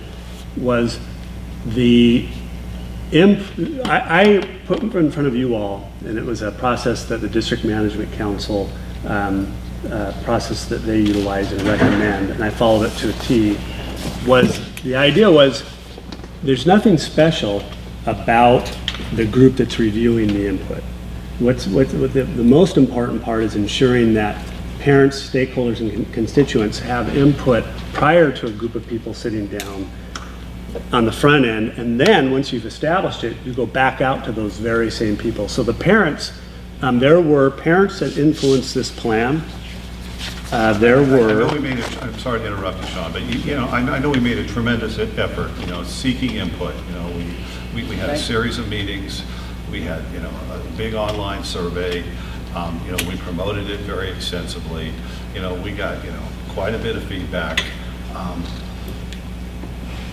was I put in front of you all, and it was a process that the District Management Council process that they utilize and recommend, and I followed it to a T. The idea was there's nothing special about the group that's reviewing the input. The most important part is ensuring that parents, stakeholders, and constituents have input prior to a group of people sitting down on the front end, and then once you've established it, you go back out to those very same people. So the parents, there were parents that influenced this plan. I know we made I'm sorry to interrupt you, Sean, but I know we made a tremendous effort, seeking input. We had a series of meetings. We had, a big online survey. We promoted it very extensively. We got, quite a bit of feedback.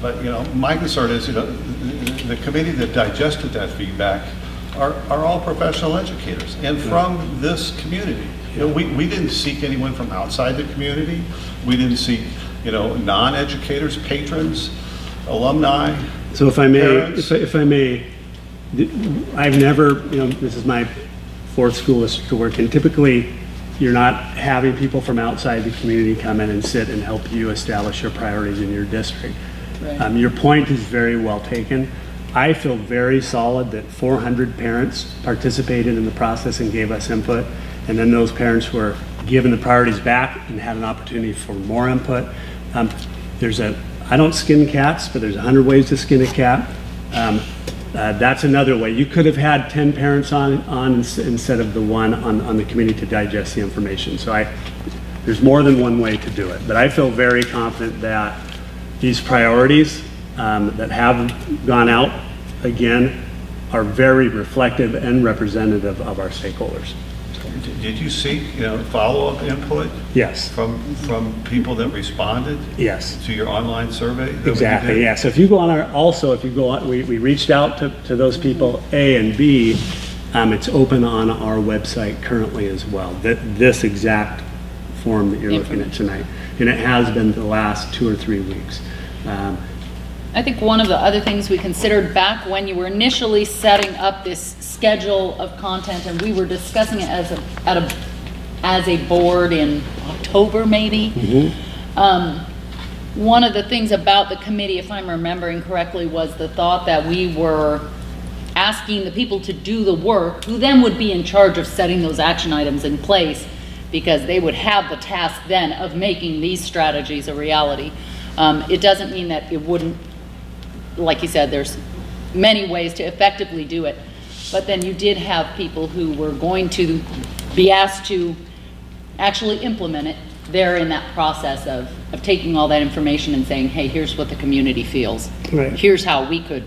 But, my concern is, the committee that digested that feedback are all professional educators and from this community. We didn't seek anyone from outside the community. We didn't seek, non-educators, patrons, alumni. So if I may, parents. if I may, I've never, this is my fourth school district to work in. Typically, you're not having people from outside the community come in and sit and help you establish your priorities in your district. Right. Your point is very well taken. I feel very solid that 400 parents participated in the process and gave us input, and then those parents were given the priorities back and had an opportunity for more input. I don't skin cats, but there's 100 ways to skin a cat. That's another way. You could have had 10 parents on instead of the one on the committee to digest the information. So there's more than one way to do it, but I feel very confident that these priorities that have gone out, again, are very reflective and representative of our stakeholders. Did you seek, follow-up input? Yes. From people that responded? Yes. To your online survey? Exactly, yeah. So if you go on we reached out to those people, A and B, it's open on our website currently as well. This exact form that you're looking at tonight. And it has been the last 2 or 3 weeks. I think one of the other things we considered back when you were initially setting up this schedule of content, and we were discussing it as a board in October maybe. Mm-hmm. One of the things about the committee, if I'm remembering correctly, was the thought that we were asking the people to do the work, who then would be in charge of setting those action items in place, because they would have the task then of making these strategies a reality. It doesn't mean that it wouldn't, like you said, there's many ways to effectively do it, but then you did have people who were going to be asked to actually implement it. They're in that process of taking all that information and saying, hey, here's what the community feels. Right. Here's how we could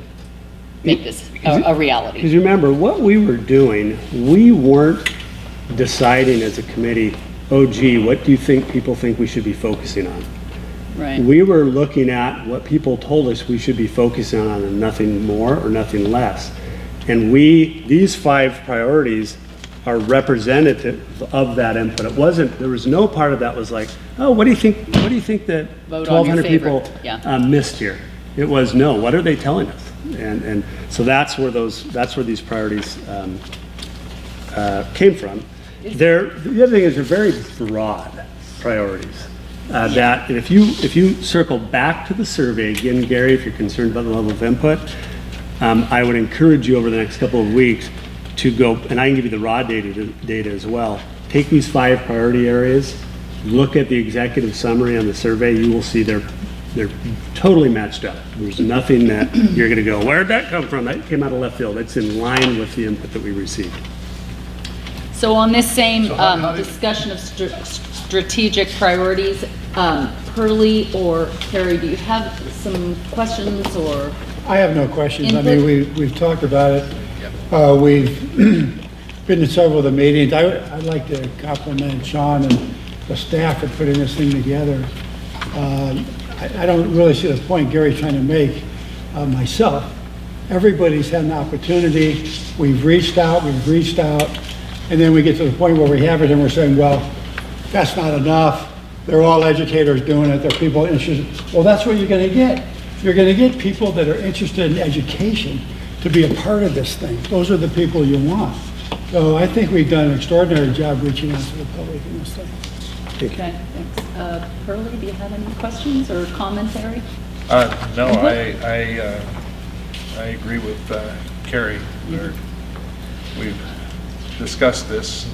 make this a reality. Because remember, what we were doing, we weren't deciding as a committee, oh gee, what do you think people think we should be focusing on? Right. We were looking at what people told us we should be focusing on and nothing more or nothing less. And these 5 priorities are representative of that input. It wasn't, there was no part of that was like, oh, what do you think that Vote on your 1,200 people favorite. missed here? It was, no, what are they telling us? And so that's where these priorities came from. The other thing is they're very broad priorities. That if you circle back to the survey, again, Gary, if you're concerned about the level of input, I would encourage you over the next couple of weeks to go, and I can give you the raw data as well. Take these 5 priority areas, look at the executive summary on the survey, you will see they're totally matched up. There's nothing that you're gonna go, where'd that come from? That came out of left field. It's in line with the input that we received. So on this same So how did- discussion of strategic priorities, Pearlie or Carrie, do you have some questions or? I have no questions. I Input? mean, we've talked about it. We've been to several of the meetings. I'd like to compliment Sean and the staff for putting this thing together. I don't really see the point Gary's trying to make myself. Everybody's had an opportunity. We've reached out, and then we get to the point where we have it and we're saying, well, that's not enough. They're all educators doing it. They're people interested. Well, that's what you're going to get. You're going to get people that are interested in education to be a part of this thing. Those are the people you want. So I think we've done an extraordinary job reaching out to the public in this thing. Okay, thanks. Pearlie, do you have any questions or commentary? No, I agree with Carrie. We've discussed this.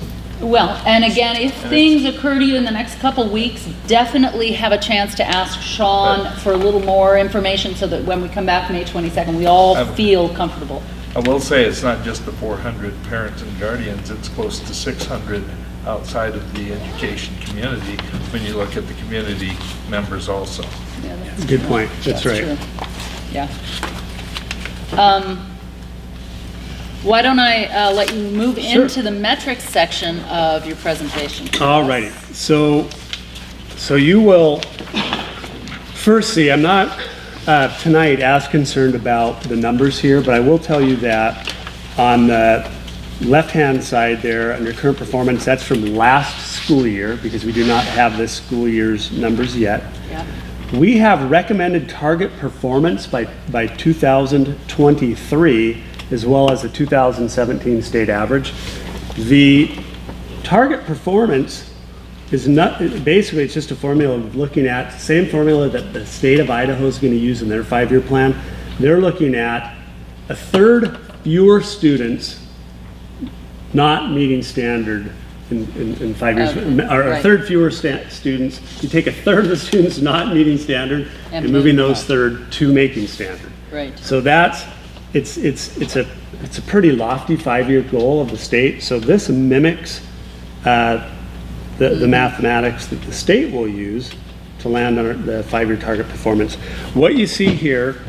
Well, and again, if things occur to you in the next couple weeks, definitely have a chance to ask Sean for a little more information so that when we come back May 22nd, we all feel comfortable. I will say it's not just the 400 parents and guardians, it's close to 600 outside of the education community when you look at the community members also. Yeah, that's Good true. point. That's right. True. Yeah. Why don't I let you move into the metrics section of your presentation? All righty. So you will first see, I'm not tonight as concerned about the numbers here, but I will tell you that on the left-hand side there, under current performance, that's from last school year, because we do not have this school year's numbers yet. Yeah. We have recommended target performance by 2023, as well as the 2017 state average. The target performance is not, basically it's just a formula of looking at, same formula that the state of Idaho is going to use in their 5-year plan. They're looking at a third fewer students not meeting standard in 5 years, or a third fewer students. You take a third of the students not meeting standard and moving those third to making standard. Right. So that's, it's a pretty lofty 5-year goal of the state. So this mimics the mathematics that the state will use to land on the 5-year target performance. What you see here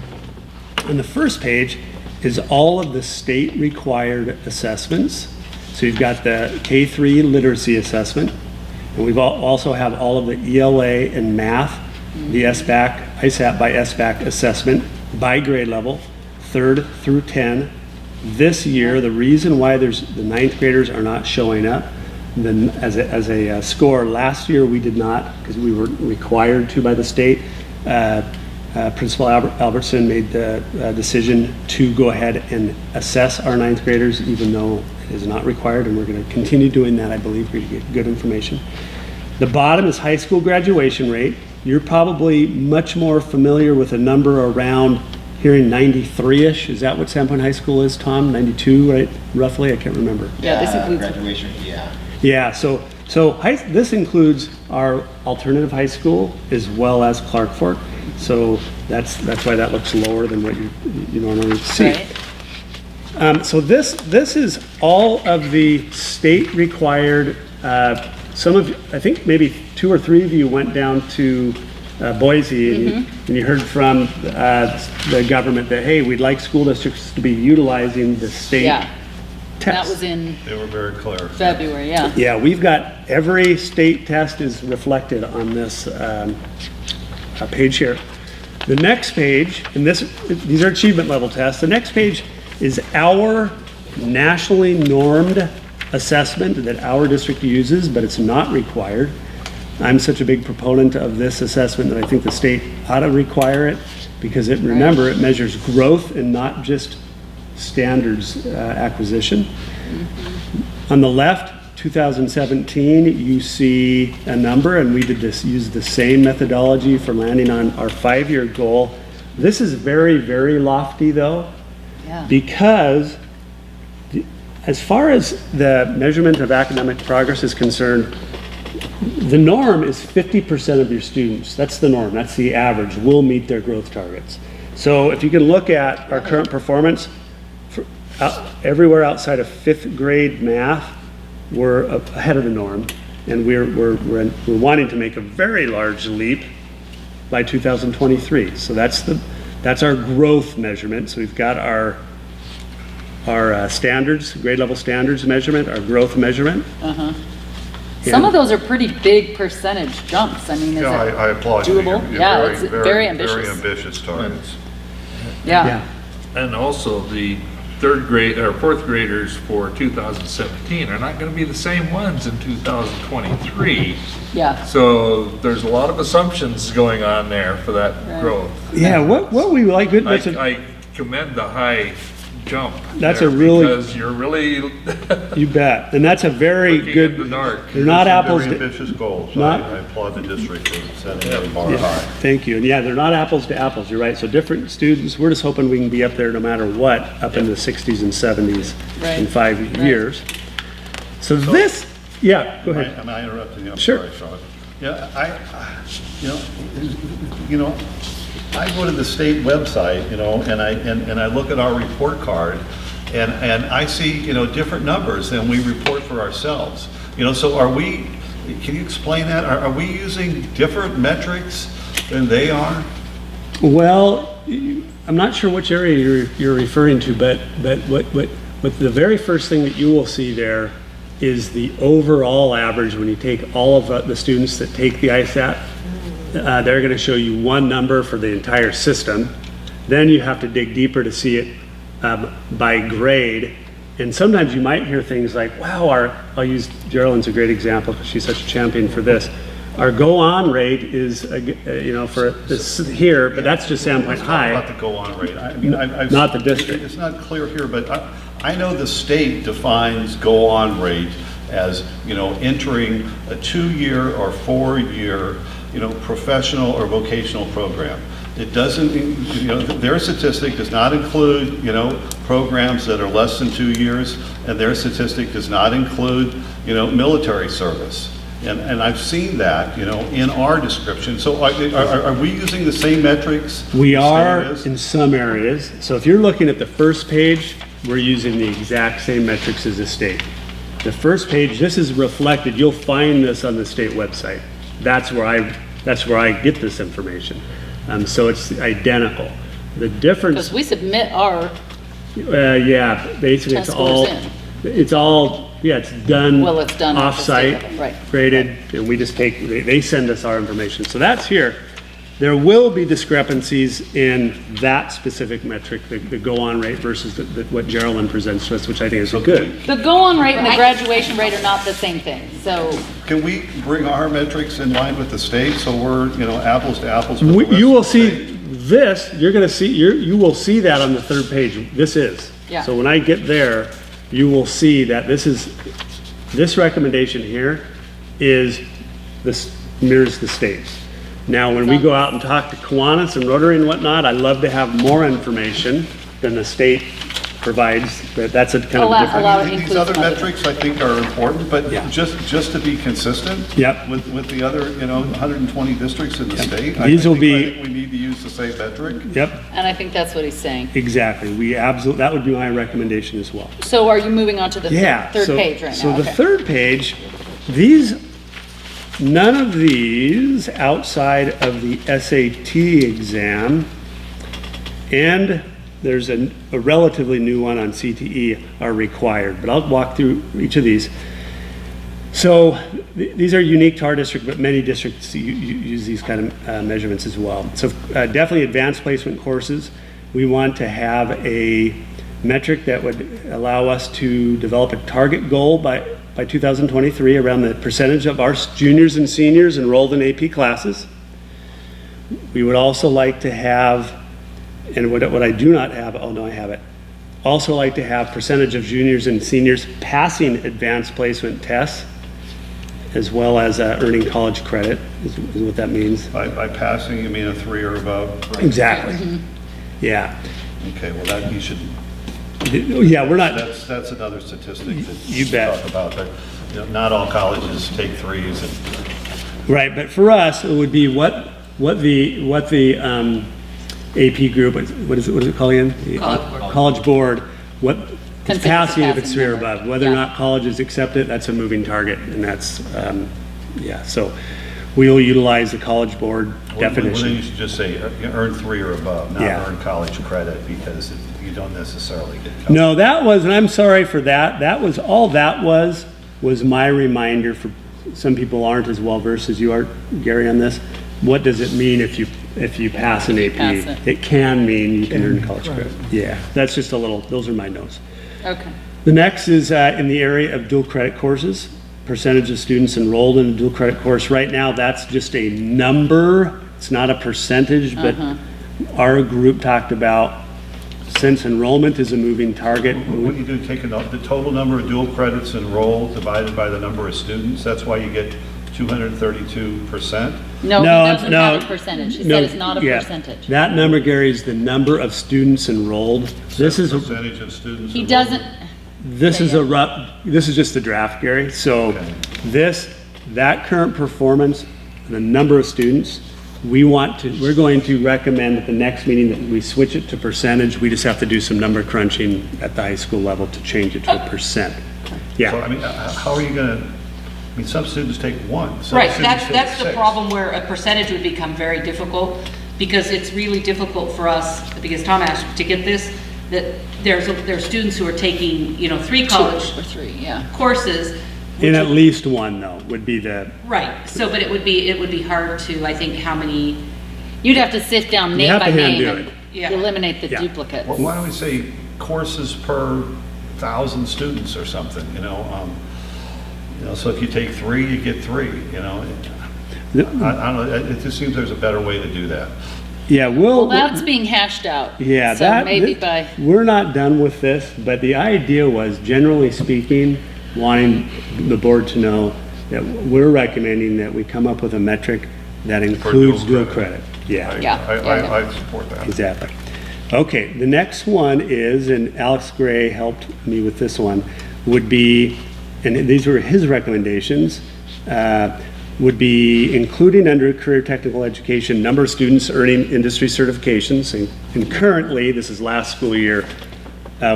on the first page is all of the state required assessments. So you've got the K-3 literacy assessment, and we've also have all of the ELA and math, the SBAC, ISAP by SBAC assessment by grade level, 3rd through 10. This year, the reason why the 9th graders are not showing up as a score, last year we did not, because we were required to by the state. Principal Albertson made the decision to go ahead and assess our 9th graders, even though it is not required, and we're going to continue doing that. I believe we're going to get good information. The bottom is high school graduation rate. You're probably much more familiar with a number around hearing 93-ish. Is that what Sandpoint High School is, Tom? 92, right? Roughly? I can't remember. Yeah, this includes graduation, yeah. Yeah, so this includes our alternative high school as well as Clark Fork. So that's why that looks lower than what you normally see. Right. So this is all of the state required. Some of, I think maybe 2 or 3 of you went down to Boise and you heard from the government that, hey, we'd like school districts to be utilizing the state test. That was in They were very clear. February, yeah. Yeah, we've got every state test is reflected on this page here. The next page, and these are achievement level tests. The next page is our nationally normed assessment that our district uses, but it's not required. I'm such a big proponent of this assessment that I think the state ought to require it, because remember, it measures growth and not just standards acquisition. On the left, 2017, you see a number, and we used the same methodology for landing on our 5-year goal. This is very, very lofty though, because as far as the measurement of academic progress is concerned, the norm is 50% of your students. That's the norm, that's the average, will meet their growth targets. So if you can look at our current performance, everywhere outside of 5th grade math, we're ahead of the norm, and we're wanting to make a very large leap by 2023. So that's our growth measurement. So we've got our standards, grade level standards measurement, our growth measurement. Some of those are pretty big percentage jumps. I mean, is Yeah, it I applaud you. doable? You're Yeah, it's very ambitious. Very ambitious targets. Yeah. And also the third grade, or fourth graders for 2017 are not going to be the same ones in 2023. Yeah. So there's a lot of assumptions going on there for that Right. growth. Yeah, what we like, I commend the high jump. That's there a really- Because you're really you bet. And that's a very looking good, in the dark. they're not These are apples Very to, ambitious goals. not- I applaud the district for setting the bar yeah, high. thank you. And yeah, they're not apples to apples, you're right. So different students, we're just hoping we can be up there no matter what, up in the 60s and 70s Right. in 5 years. So this, yeah, go ahead. Am I interrupting you? I'm Sure. sorry, Sean. Yeah, you know, I go to the state website, and I look at our report card, and I see, different numbers than we report for ourselves. So can you explain that? Are we using different metrics than they are? Well, I'm not sure which area you're referring to, but what the very first thing that you will see there is the overall average when you take all of the students that take the ISAT. They're going to show you one number for the entire system. Then you have to dig deeper to see it by grade. And sometimes you might hear things like, wow, I'll use Geraldine's a great example because she's such a champion for this. Our go-on rate is, for this here, but that's just Sandpoint High. Not the go-on rate. I mean, Not the district. It's not clear here, but I know the state defines go-on rate as, entering a 2-year or 4-year, professional or vocational program. It doesn't, their statistic does not include, programs that are less than 2 years, and their statistic does not include, military service. And I've seen that, in our description. So are we using the same metrics? We the are state is? in some areas. So if you're looking at the first page, we're using the exact same metrics as the state. The first page, this is reflected. You'll find this on the state website. That's where I get this information. So it's identical. The difference. Because we submit our, Yeah, basically Test scores it's done. Well, it's done at the state Off-site, level, right. graded, and we just they send us our information. So that's here. There will be discrepancies in that specific metric, the go-on rate versus what Geraldine presents to us, which I think is good. the go-on rate and the graduation rate are not the same thing. So Can we bring our metrics in line with the state, so we're, apples to apples with the rest You will of the see state? this, you will see that on the third page. This is. Yeah. So when I get there, you will see that this recommendation here mirrors the state's. Now, when we go out and talk to Kiwanis and Rotary and whatnot, I love to have more information than the state provides, but that's a kind of different. allow it These includes other some other metrics, I think, are important, but Yeah. just to be consistent Yep. with the other, 120 districts in the state, These will be- I think we need to use the same metric. Yep, and I think that's what he's saying. exactly. That would be my recommendation as well. So are you moving on to the Yeah. third so- page right now? So the Okay. third page, none of these outside of the SAT exam, and there's a relatively new one on CTE are required, but I'll walk through each of these. So these are unique to our district, but many districts use these kind of measurements as well. So definitely advanced placement courses. We want to have a metric that would allow us to develop a target goal by 2023 around the percentage of our juniors and seniors enrolled in AP classes. We would also like to have, and what I do not have, oh no, I have it. Also like to have percentage of juniors and seniors passing advanced placement tests, as well as earning college credit, is what that means. By passing, you mean a 3 or above? Exactly. Yeah. Okay, well, that you should, Yeah, we're not, that's another statistic that You bet. talk about, that, not all colleges take 3s and right, but for us, it would be what the AP group, what is it called again? The College Board, what Consensus passing if it's passing 3 or number. above. Whether or Yeah. not colleges accept it, that's a moving target, and that's, so we'll utilize the College Board Well, then you definition. should just say, earn 3 or above, not Yeah. earn college credit, because you don't necessarily get college. No, that was, and I'm sorry for that, all that was my reminder some people aren't as well versed as you are, Gary, on this. What does it mean if you pass an AP? pass it. It can mean you can earn college right. credit. Yeah, that's just a little, those are my notes. Okay. The next is in the area of dual credit courses, percentage of students enrolled in a dual credit course. Right now, that's just a number. It's not a percentage, but our group talked about, since enrollment is a moving target. What you do, take the total number of dual credits enrolled divided by the number of students, that's why you get 232%. No, he No, doesn't no, have a percentage. He no, said it's not a yeah. percentage. That number, Gary, is the number of students enrolled. This is, Percentage of students He enrolled. doesn't, this is a rough, this is just the draft, Gary. So that current performance, the number of students, we're going to recommend at the next meeting that we switch it to percentage. We just have to do some number crunching at the high school level to change it to a percent. So, Yeah, I mean, how are you gonna, I mean, some students take one. some Right, students take that's the 6. problem where a percentage would become very difficult, because it's really difficult for us, because Tom asked to get this, that there's students who are taking, 3 college 2 or 3, yeah. courses. and at least one though would be the, Right, so, but it would be hard to, I think, how many, You'd have to sit down You name have by to hand name do and it. Yeah. eliminate the Yeah. duplicates. Well, why don't we say courses per 1,000 students or something, so if you take 3, you get 3, I don't know, it just seems there's a better way to do that. yeah, Well, that's being hashed out. Yeah, So maybe by, we're not done with this, but the idea was, generally speaking, wanting the board to know that we're recommending that we come up with a metric that includes dual credit. Yeah, I support that. exactly. Okay, the next one is, and Alex Gray helped me with this one, would be, and these were his recommendations, would be including under career technical education, number of students earning industry certifications. And currently, this is last school year,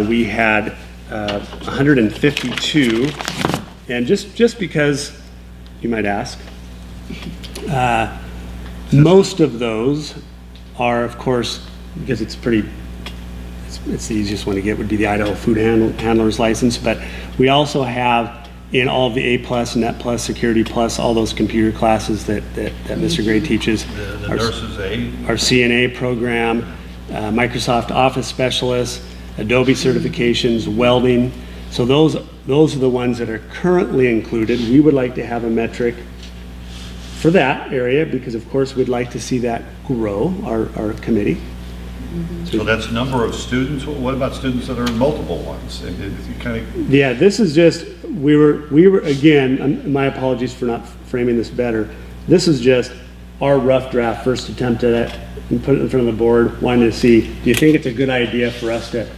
we had 152. And just because, you might ask, most of those are, of course, because it's the easiest one to get would be the Idaho Food Handler's License, but we also have in all of the A+, Net Plus, Security Plus, all those computer classes that Mr. Gray teaches. The nurses aid. Our CNA program, Microsoft Office Specialist, Adobe certifications, welding. So those are the ones that are currently included. We would like to have a metric for that area because, of course, we'd like to see that grow, our committee. So that's number of students. What about students that are in multiple ones? Yeah, this is just, we were again, my apologies for not framing this better. This is just our rough draft, first attempt at it, and put it in front of the board, wanting to see, do you think it's a good idea for us to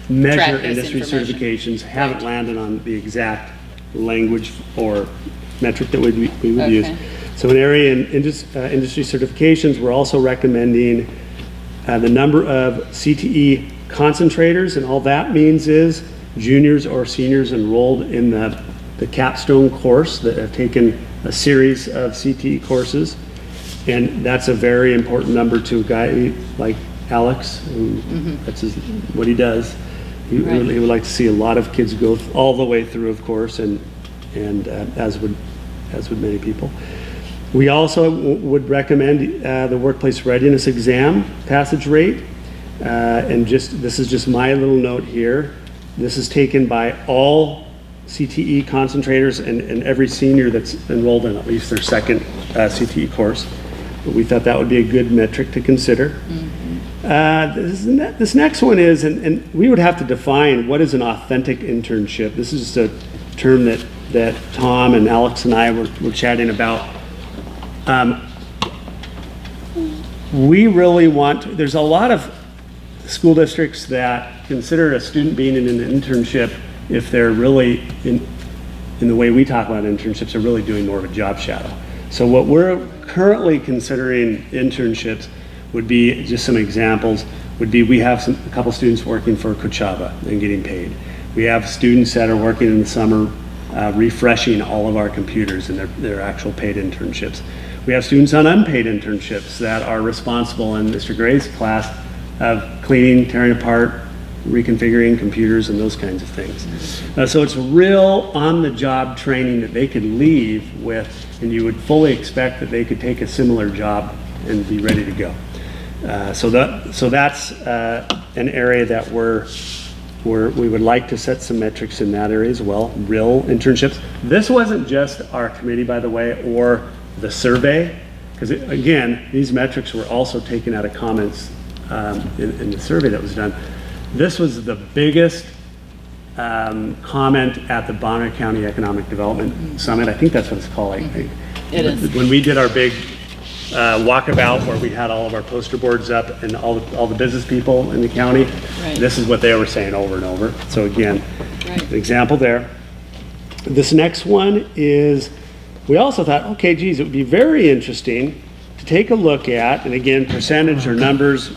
measure Track this industry information. certifications, haven't landed on the exact language or metric that we would use. Okay. So in area in industry certifications, we're also recommending the number of CTE concentrators, and all that means is juniors or seniors enrolled in the capstone course that have taken a series of CTE courses. And that's a very important number to a guy like Alex, who that's what he does. He would like to see a lot of kids go all the way through, of course, and as would many people. We also would recommend the workplace readiness exam passage rate. And this is just my little note here. This is taken by all CTE concentrators and every senior that's enrolled in at least their second CTE course. But we thought that would be a good metric to consider. This next one is, and we would have to define what is an authentic internship. This is just a term that Tom and Alex and I were chatting about. We really there's a lot of school districts that consider a student being in an internship if they're really, in the way we talk about internships, are really doing more of a job shadow. So what we're currently considering internships would be, just some examples, would be we have a couple students working for Coachella and getting paid. We have students that are working in the summer refreshing all of our computers, and they're actual paid internships. We have students on unpaid internships that are responsible in Mr. Gray's class of cleaning, tearing apart reconfiguring computers and those kinds of things. So it's real on-the-job training that they could leave with, and you would fully expect that they could take a similar job and be ready to go. So that's an area that we would like to set some metrics in that area as well, real internships. This wasn't just our committee, by the way, or the survey, because again, these metrics were also taken out of comments in the survey that was done. This was the biggest comment at the Bonner County Economic Development Summit. I think that's what it's called. I think. It is. When we did our big walkabout where we had all of our poster boards up and all the business people in the county, Right. this is what they were saying over and over. So again, Right. an example there. This next one is, we also thought, okay, geez, it would be very interesting to take a look at, and again, percentage or numbers,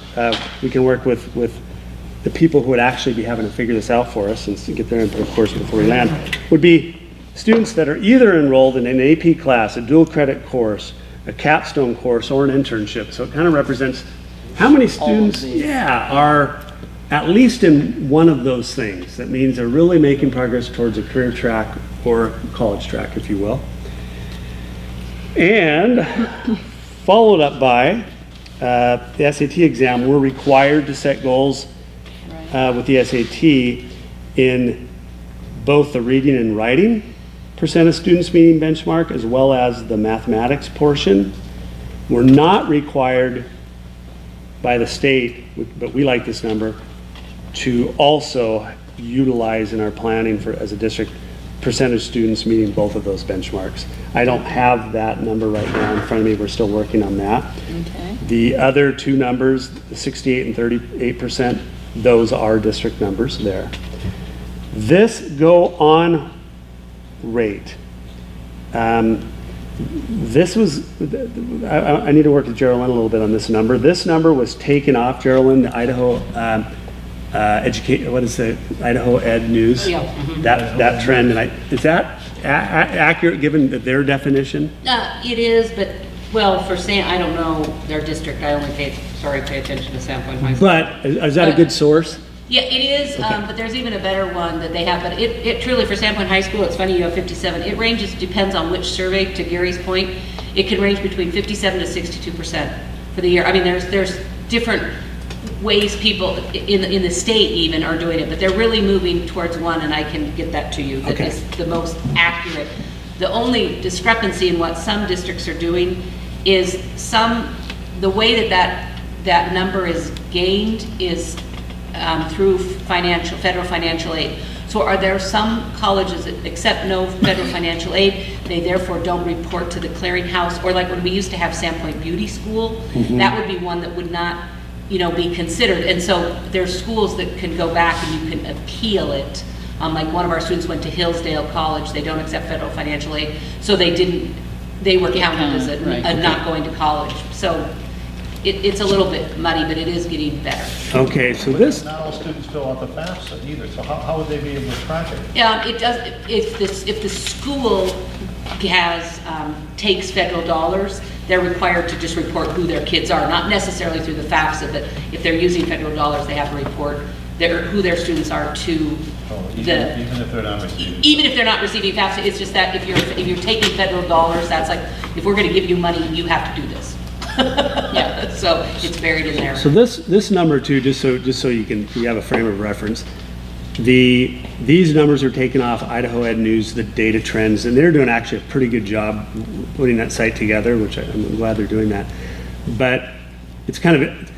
we can work with the people who would actually be having to figure this out for us and get their input, of course, before we land, would be students that are either enrolled in an AP class, a dual credit course, a capstone course, or an internship. So it kind of represents how many students, are at least in one of those things. That means they're really making progress towards a career track or college track, if you will. And followed up by the SAT exam, we're required to set goals with the SAT in both the reading and writing percent of students meeting benchmark, as well as the mathematics portion. We're not required by the state, but we like this number, to also utilize in our planning for, as a district, percentage students meeting both of those benchmarks. I don't have that number right now in front of me. We're still working on that. Okay. The other two numbers, the 68 and 38%, those are district numbers there. This go on rate. This was, I need to work with Geraldine a little bit on this number. This number was taken off, Geraldine, the Idaho Idaho Ed News. Yeah. That trend, and is that accurate given their definition? It is, but, well, for I don't know their district, I only pay attention to Sandpoint High School. But is that a good source? Yeah, it is, but there's even a better one that they have, but it truly, for Sandpoint High School, it's funny you have 57, it ranges, depends on which survey, to Gary's point, it can range between 57 to 62% for the year. I mean, there's different ways people in the state even are doing it, but they're really moving towards one, and I can get that to you, that is the most accurate. The only discrepancy in what some districts are doing is the way that number is gained is through federal financial aid. So are there some colleges that accept no federal financial aid, they therefore don't report to the clearinghouse, or like when we used to have Sandpoint Beauty School, that would be one that would not, be considered. And so there's schools that can go back and you can appeal it. Like one of our students went to Hillsdale College, they don't accept federal financial aid, so they were counted as a not going to college. So it's a little bit muddy, but it is getting better. Okay, so this. Not all students fill out the FAFSA either, so how would they be able to track it? Yeah, it does. If the school takes federal dollars, they're required to just report who their kids are, not necessarily through the FAFSA, but if they're using federal dollars, they have to report who their students are to Even if they're not receiving. Even if they're not receiving FAFSA, it's just that if you're taking federal dollars, that's like, if we're going to give you money, you have to do this. Yeah, so it's buried in there. So this number too, just so you have a frame of reference, these numbers are taken off Idaho Ed News, the data trends, and they're doing actually a pretty good job putting that site together, which I'm glad they're doing that. But it's kind of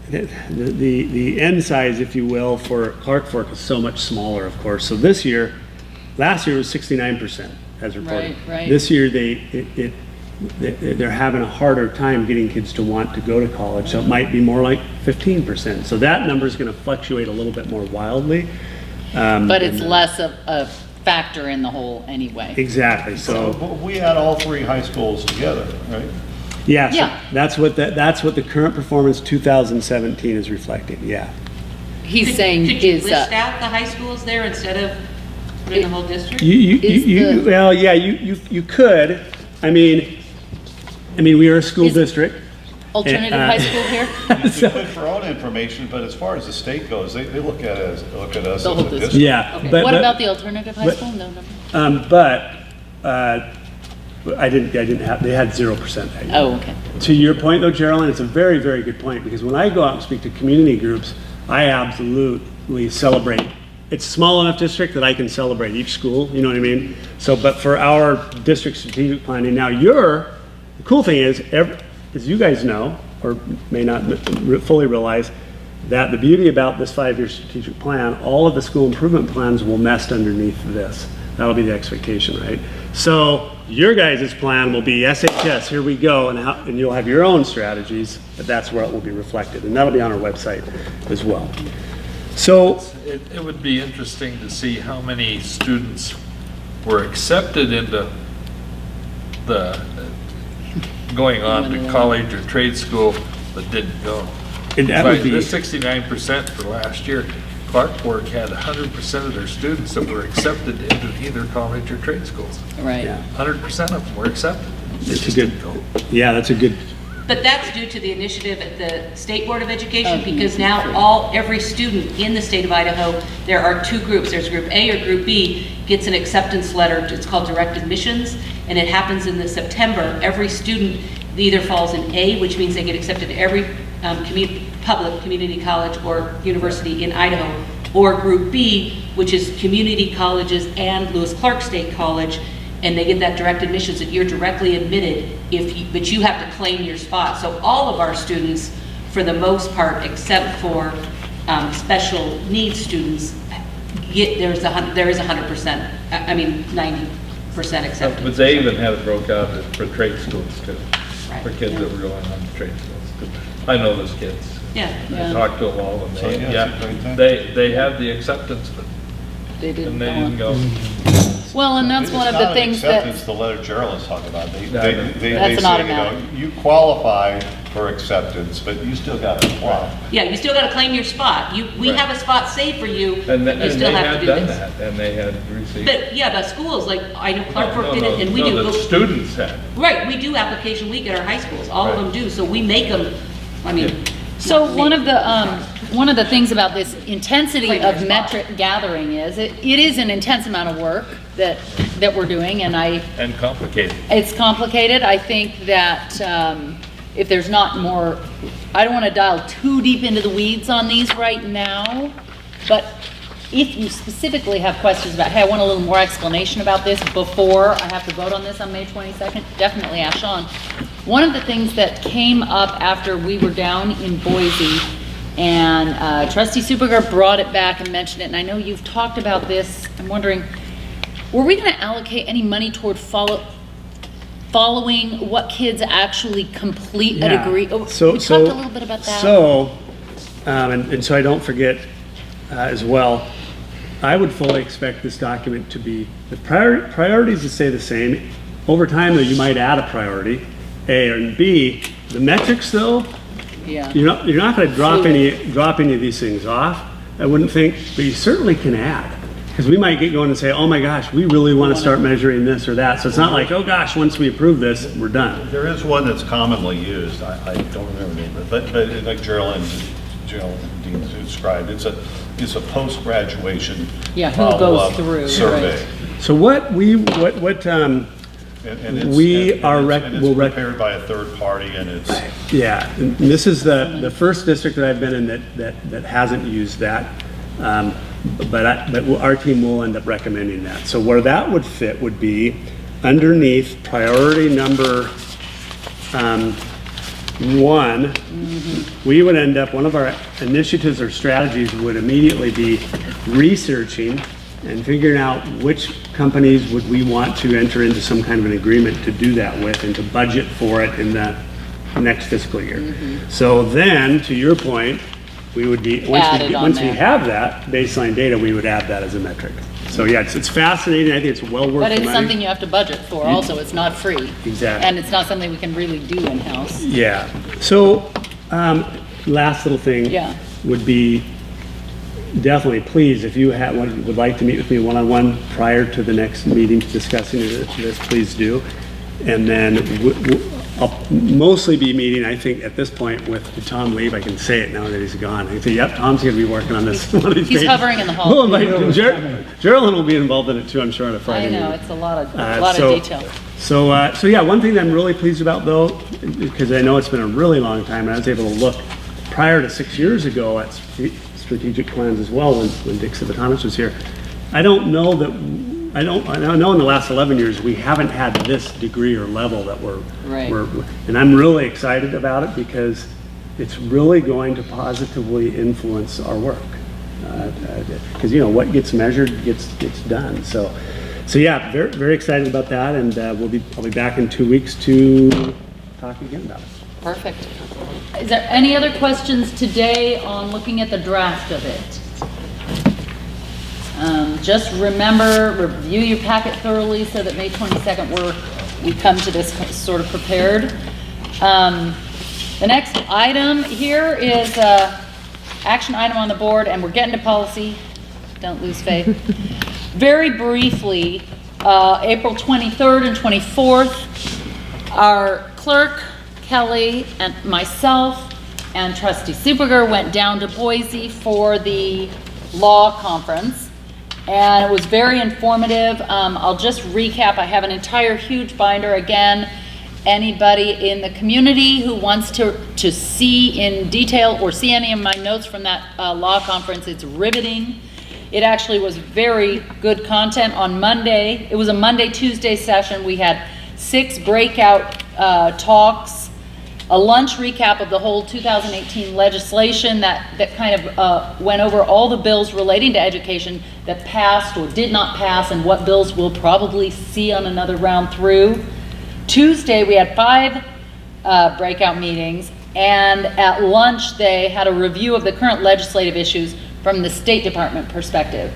the end size, if you will, for Clark Fork is so much smaller, of course. So last year was 69% as reported. Right. This year they're having a harder time getting kids to want to go to college, so it might be more like 15%. So that number is going to fluctuate a little bit more wildly. But it's less of a factor in the whole anyway. Exactly. So we had all three high schools together, right? Yeah. So that's what the current performance 2017 is reflecting. Yeah. He's saying could you list out the high schools there instead of putting the whole district? You could. I mean, we are a school district, alternative high school here? It's good for own information, but as far as the state goes, they look at us The as whole a district. district. Yeah. Okay. but- What but- about the alternative high but- school? No, no. I didn't have, they had 0% that year. Oh, okay. To your point though, Geraldine, it's a very, very good point, because when I go out and speak to community groups, I absolutely celebrate. It's a small enough district that I can celebrate each school, you know what I mean? So, but for our district strategic planning, now the cool thing is, as you guys know, or may not fully realize, that the beauty about this 5-year strategic plan, all of the school improvement plans will nest underneath this. That'll be the expectation, right? So your guys' plan will be SHS, here we go, and you'll have your own strategies, but that's where it will be reflected, and that'll be on our website as well. So, It would be interesting to see how many students were accepted into the, going on to college or trade school, but didn't go. and that would be, The 69% for last year, Clarkburg had 100% of their students that were accepted into either college or trade schools. Right. yeah, 100% of them were accepted. They it's a just good, didn't go. yeah, that's a good, But that's due to the initiative at the State Board of Education, because now every student in the state of Idaho, there are two groups. There's Group A or Group B gets an acceptance letter. It's called direct admissions, and it happens in the September. Every student either falls in A, which means they get accepted to every public community college or university in Idaho, or Group B, which is community colleges and Lewis Clark State College, and they get that direct admissions that you're directly admitted, but you have to claim your spot. So all of our students, for the most part, except for special needs students, there is 100%, I mean 90% acceptance. But they even had it broke out for trade schools too, Right. for kids that were going on to trade schools. I know those kids. Yeah. I talked to them all, and So, they, yeah, it's a great thing. they had the acceptance, but They didn't and they go on. didn't go. Well, and that's one of the things that, It's not an acceptance, the letter Gerald is talking about. That's an They say, you know, automatic. you qualify for acceptance, but you still got to apply. Yeah, you still got to claim your spot. We Right. have a spot saved for you, And you they still have to had do done this. that, and they had received. But yeah, the schools, like, I know Clarkbrook did it, and we No, do. the students had. Right, we do application week at our high schools, all of Right. them do, so we make them, I mean. so not one make- of the things about this intensity Claim your of spot. metric gathering is, it is an intense amount of work that we're doing, and And complicated. it's complicated. I think that if there's not more, I don't want to dial too deep into the weeds on these right now, but if you specifically have questions about, hey, I want a little more explanation about this before I have to vote on this on May 22nd, definitely ask Sean. One of the things that came up after we were down in Boise, and Trustee Supergar brought it back and mentioned it, and I know you've talked about this, I'm wondering, were we going to allocate any money toward following what kids actually complete a Yeah. degree? Oh, So- we so- talked a little bit about that. So, and so I don't forget as well, I would fully expect this document to be, the priorities to stay the same. Over time, though, you might add a priority, A or B. The metrics, though, Yeah. you're not going to drop any of these things off, I wouldn't think, but you certainly can add. Because we might get going and say, oh my gosh, we really want to start measuring this or that. So it's not like, oh gosh, once we approve this, we're done. There is one that's commonly used, I don't remember the name of it, but like Geraldine described, it's a post-graduation Yeah, who goes follow-up through, survey. right. So what we are will prepared by a third party, and it's, Yeah, and this is the first district that I've been in that hasn't used that. But our team will end up recommending that. So where that would fit would be underneath priority number 1. We would end up, one of our initiatives or strategies would immediately be researching and figuring out which companies would we want to enter into some kind of an agreement to do that with and to budget for it in the next fiscal year. So then, to your point, we would be, once we have that baseline data, we would add that as a metric. So yeah, it's fascinating. I think it's well worth the But money. it's something you have to budget for also, it's not free. Exactly. And it's not something we can really do in-house. Yeah. So, last little thing. Yeah. Would be, definitely, please, if you would like to meet with me one-on-one prior to the next meeting discussing this, please do. And then I'll mostly be meeting, I think, at this point with Tom Leave. I can say it now that he's gone. I can say, yep, Tom's going to be working on this one of these He's days. hovering in the hall. Oh, Geraldine will be involved in it too, I'm sure, on a I Friday know, meeting. it's a lot of So detail. So yeah, one thing that I'm really pleased about though, because I know it's been a really long time, and I was able to look prior to 6 years ago at strategic plans as well when Dick Civitanis was here. I know in the last 11 years, we haven't had this degree or level that Right. and I'm really excited about it because it's really going to positively influence our work. Because what gets measured gets done. So yeah, very, very excited about that, and I'll be back in 2 weeks to talk again about it. Perfect. Is there any other questions today on looking at the draft of it? Just remember, review your packet thoroughly so that May 22nd we come to this sort of prepared. The next item here is action item on the board, and we're getting to policy. Don't lose faith. Very briefly, April 23rd and 24th, our clerk, Kelly, and myself, and Trustee Superger went down to Boise for the law conference, and it was very informative. I'll just recap. I have an entire huge binder. Again, anybody in the community who wants to see in detail or see any of my notes from that law conference, it's riveting. It actually was very good content on Monday. It was a Monday-Tuesday session. We had 6 breakout talks, a lunch recap of the whole 2018 legislation that kind of went over all the bills relating to education that passed or did not pass and what bills we'll probably see on another round through. Tuesday, we had 5 breakout meetings, and at lunch, they had a review of the current legislative issues from the State Department perspective.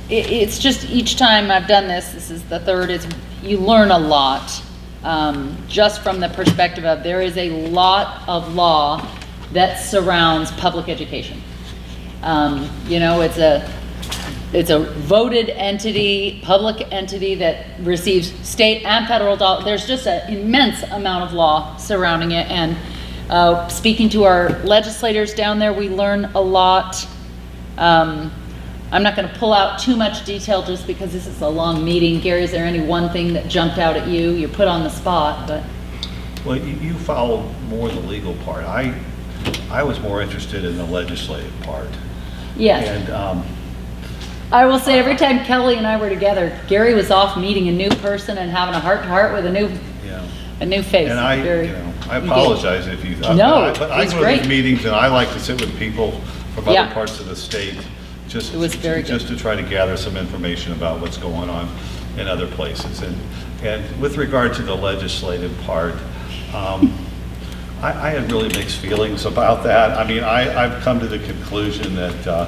It's just each time I've done this is the third, you learn a lot just from the perspective of there is a lot of law that surrounds public education. It's a voted entity, public entity that receives state and federal dollars. There's just an immense amount of law surrounding it, and speaking to our legislators down there, we learn a lot. I'm not going to pull out too much detail just because this is a long meeting. Gary, is there any one thing that jumped out at you? You're put on the spot, but. Well, you followed more the legal part. I was more interested in the legislative part. Yes. And I will say every time Kelly and I were together, Gary was off meeting a new person and having a heart-to-heart with a new face. And I apologize if you thought No, but I it's go great. to these meetings and I like to sit with people from Yeah. other parts of the state, It was very just to try to gather some information about what's going on in other places. And with regard to the legislative part, I had really mixed feelings about that. I mean, I've come to the conclusion that,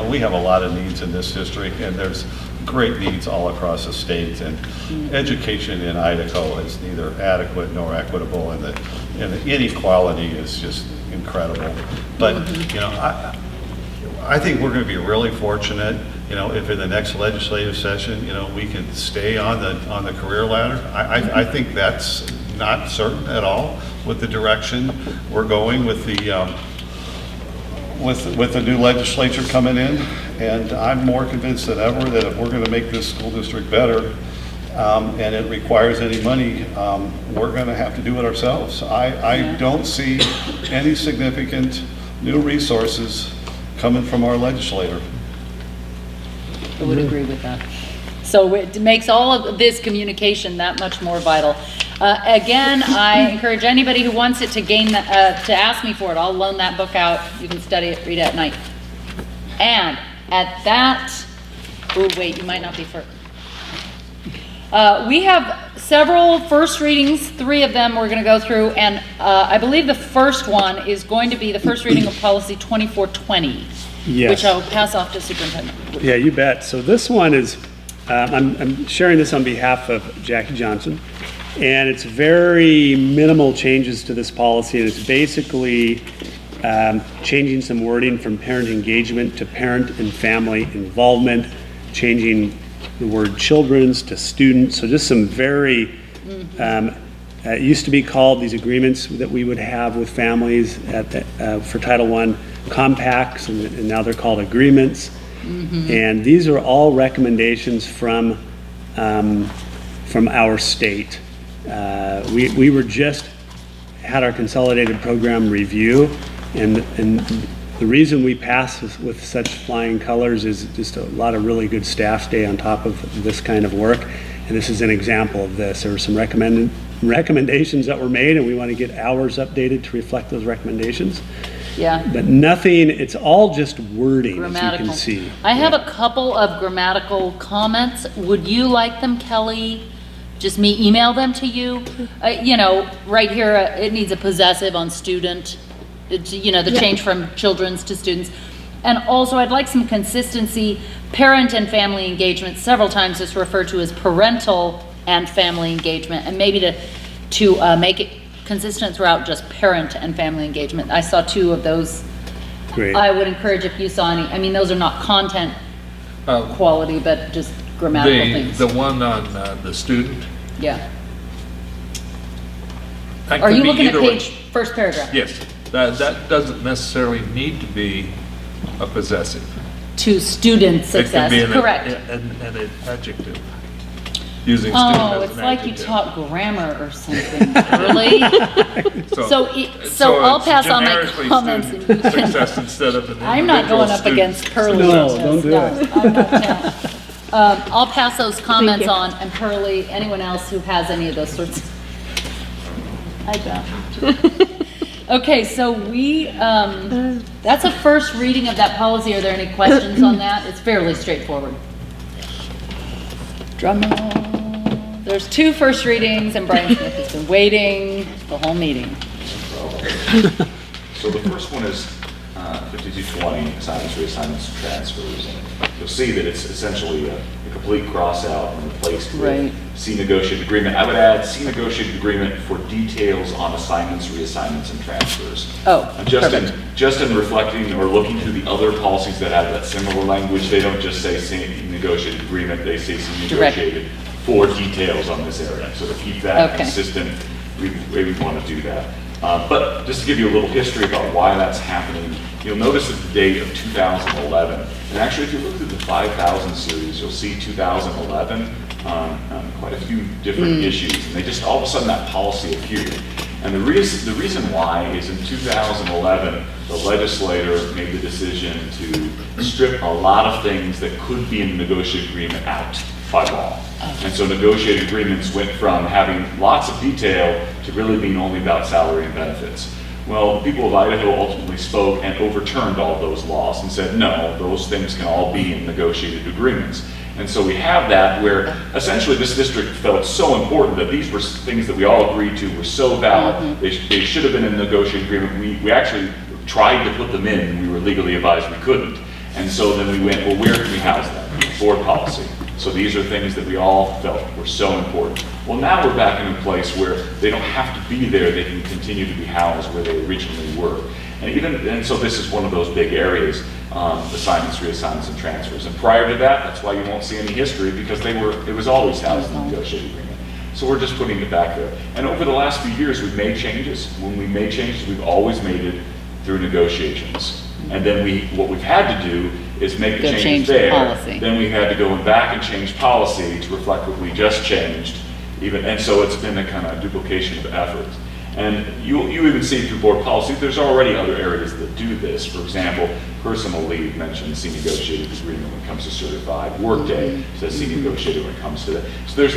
we have a lot of needs in this district, and there's great needs all across the state, and education in Idaho is neither adequate nor equitable, and the inequality is just incredible. But, I think we're going to be really fortunate, if in the next legislative session, we can stay on the career ladder. I think that's not certain at all with the direction we're going with the new legislature coming in, and I'm more convinced than ever that if we're going to make this school district better, and it requires any money, we're going to have to do it ourselves. I don't see any significant new resources coming from our legislator. I would agree with that. So it makes all of this communication that much more vital. Again, I encourage anybody who wants it to to ask me for it. I'll loan that book out. You can study it, read it at night. And at that, oh wait, you might not be first. We have several first readings, 3 of them we're going to go through, and I believe the first one is going to be the first reading of policy 2420, Yes. which I will pass off to Superintendent. Yeah, you bet. So this one is, I'm sharing this on behalf of Jackie Johnson, and it's very minimal changes to this policy, and it's basically changing some wording from parent engagement to parent and family involvement, changing the word children's to students. So just some very, it used to be called, these agreements that we would have with families for Title I compacts, and now they're called agreements. And these are all recommendations from our state. We were just had our consolidated program review, and the reason we pass with such flying colors is just a lot of really good staff stay on top of this kind of work. And this is an example of this. There were some recommendations that were made, and we want to get ours updated to reflect those recommendations. Yeah. But nothing, it's all just wording, as you Grammatical. can see. I have a couple of grammatical comments. Would you like them, Kelly? Just me email them to you? You know, right here, it needs a possessive on student. You know, the change from children's to students. And also, I'd like some consistency. Parent and family engagement, several times it's referred to as parental and family engagement, and maybe to make it consistent throughout just parent and family engagement. I saw 2 of those. Great. I would encourage if you saw any. I mean, those are not content quality, but just grammatical things. The one on the student. Yeah. That Are could you be looking at either way. first paragraph? Yes, that doesn't necessarily need to be a possessive. To student It success, could be correct. an adjective, using student Oh, as it's an like you adjective. taught grammar or something, really? So So I'll it's pass on my generically comments and student you can. success instead of an I'm not going up individual against student. Pearlie. No, on don't this, do no. it. I'm not down. I'll pass those comments on, and Pearlie, anyone else who has any of those sorts. I don't. Okay, so that's a first reading of that policy. Are there any questions on that? It's fairly straightforward. Drum roll. There's 2 first readings, and Brian Smith has been waiting the whole meeting. So the first one is 5220, assignments, reassignments, and transfers. And you'll see that it's essentially a complete cross out and replaced Right. with C negotiated agreement. I would add C negotiated agreement for details on assignments, reassignments, and transfers. Oh, And just in reflecting or looking through the other policies that have that similar language, they don't just say C negotiated agreement, they say C Direct. negotiated for details on this area. So to keep that Okay. consistent, we want to do that. But just to give you a little history about why that's happening, you'll notice that the date of 2011, and actually if you look through the 5000 series, you'll see 2011, quite a few different issues, and they just, all of a sudden that policy appeared. And the reason why is in 2011, the legislator made the decision to strip a lot of things that could be in the negotiated agreement out by law. And so negotiated agreements went from having lots of detail to really being only about salary and benefits. Well, the people of Idaho ultimately spoke and overturned all those laws and said, no, those things can all be in negotiated agreements. And so we have that where essentially this district felt so important that these were things that we all agreed to were so valid. They should have been in the negotiated agreement. We actually tried to put them in, and we were legally advised we couldn't. And so then we went, well, where can we house them? Board policy. So these are things that we all felt were so important. Well, now we're back in a place where they don't have to be there. They can continue to be housed where they originally were. And so this is one of those big areas, assignments, reassignments, and transfers. And prior to that, that's why you won't see any history, because it was always housed in the negotiated agreement. So we're just putting it back there. And over the last few years, we've made changes. When we made changes, we've always made it through negotiations. And then what we've had to do is make the changes there. Policy. Then we had to go back and change policy to reflect what we just changed. And so it's been a kind of duplication of effort. And you even see through board policy, there's already other areas that do this. For example, personal leave mentions C negotiated agreement when it comes to certified. Workday says C negotiated when it comes to that. So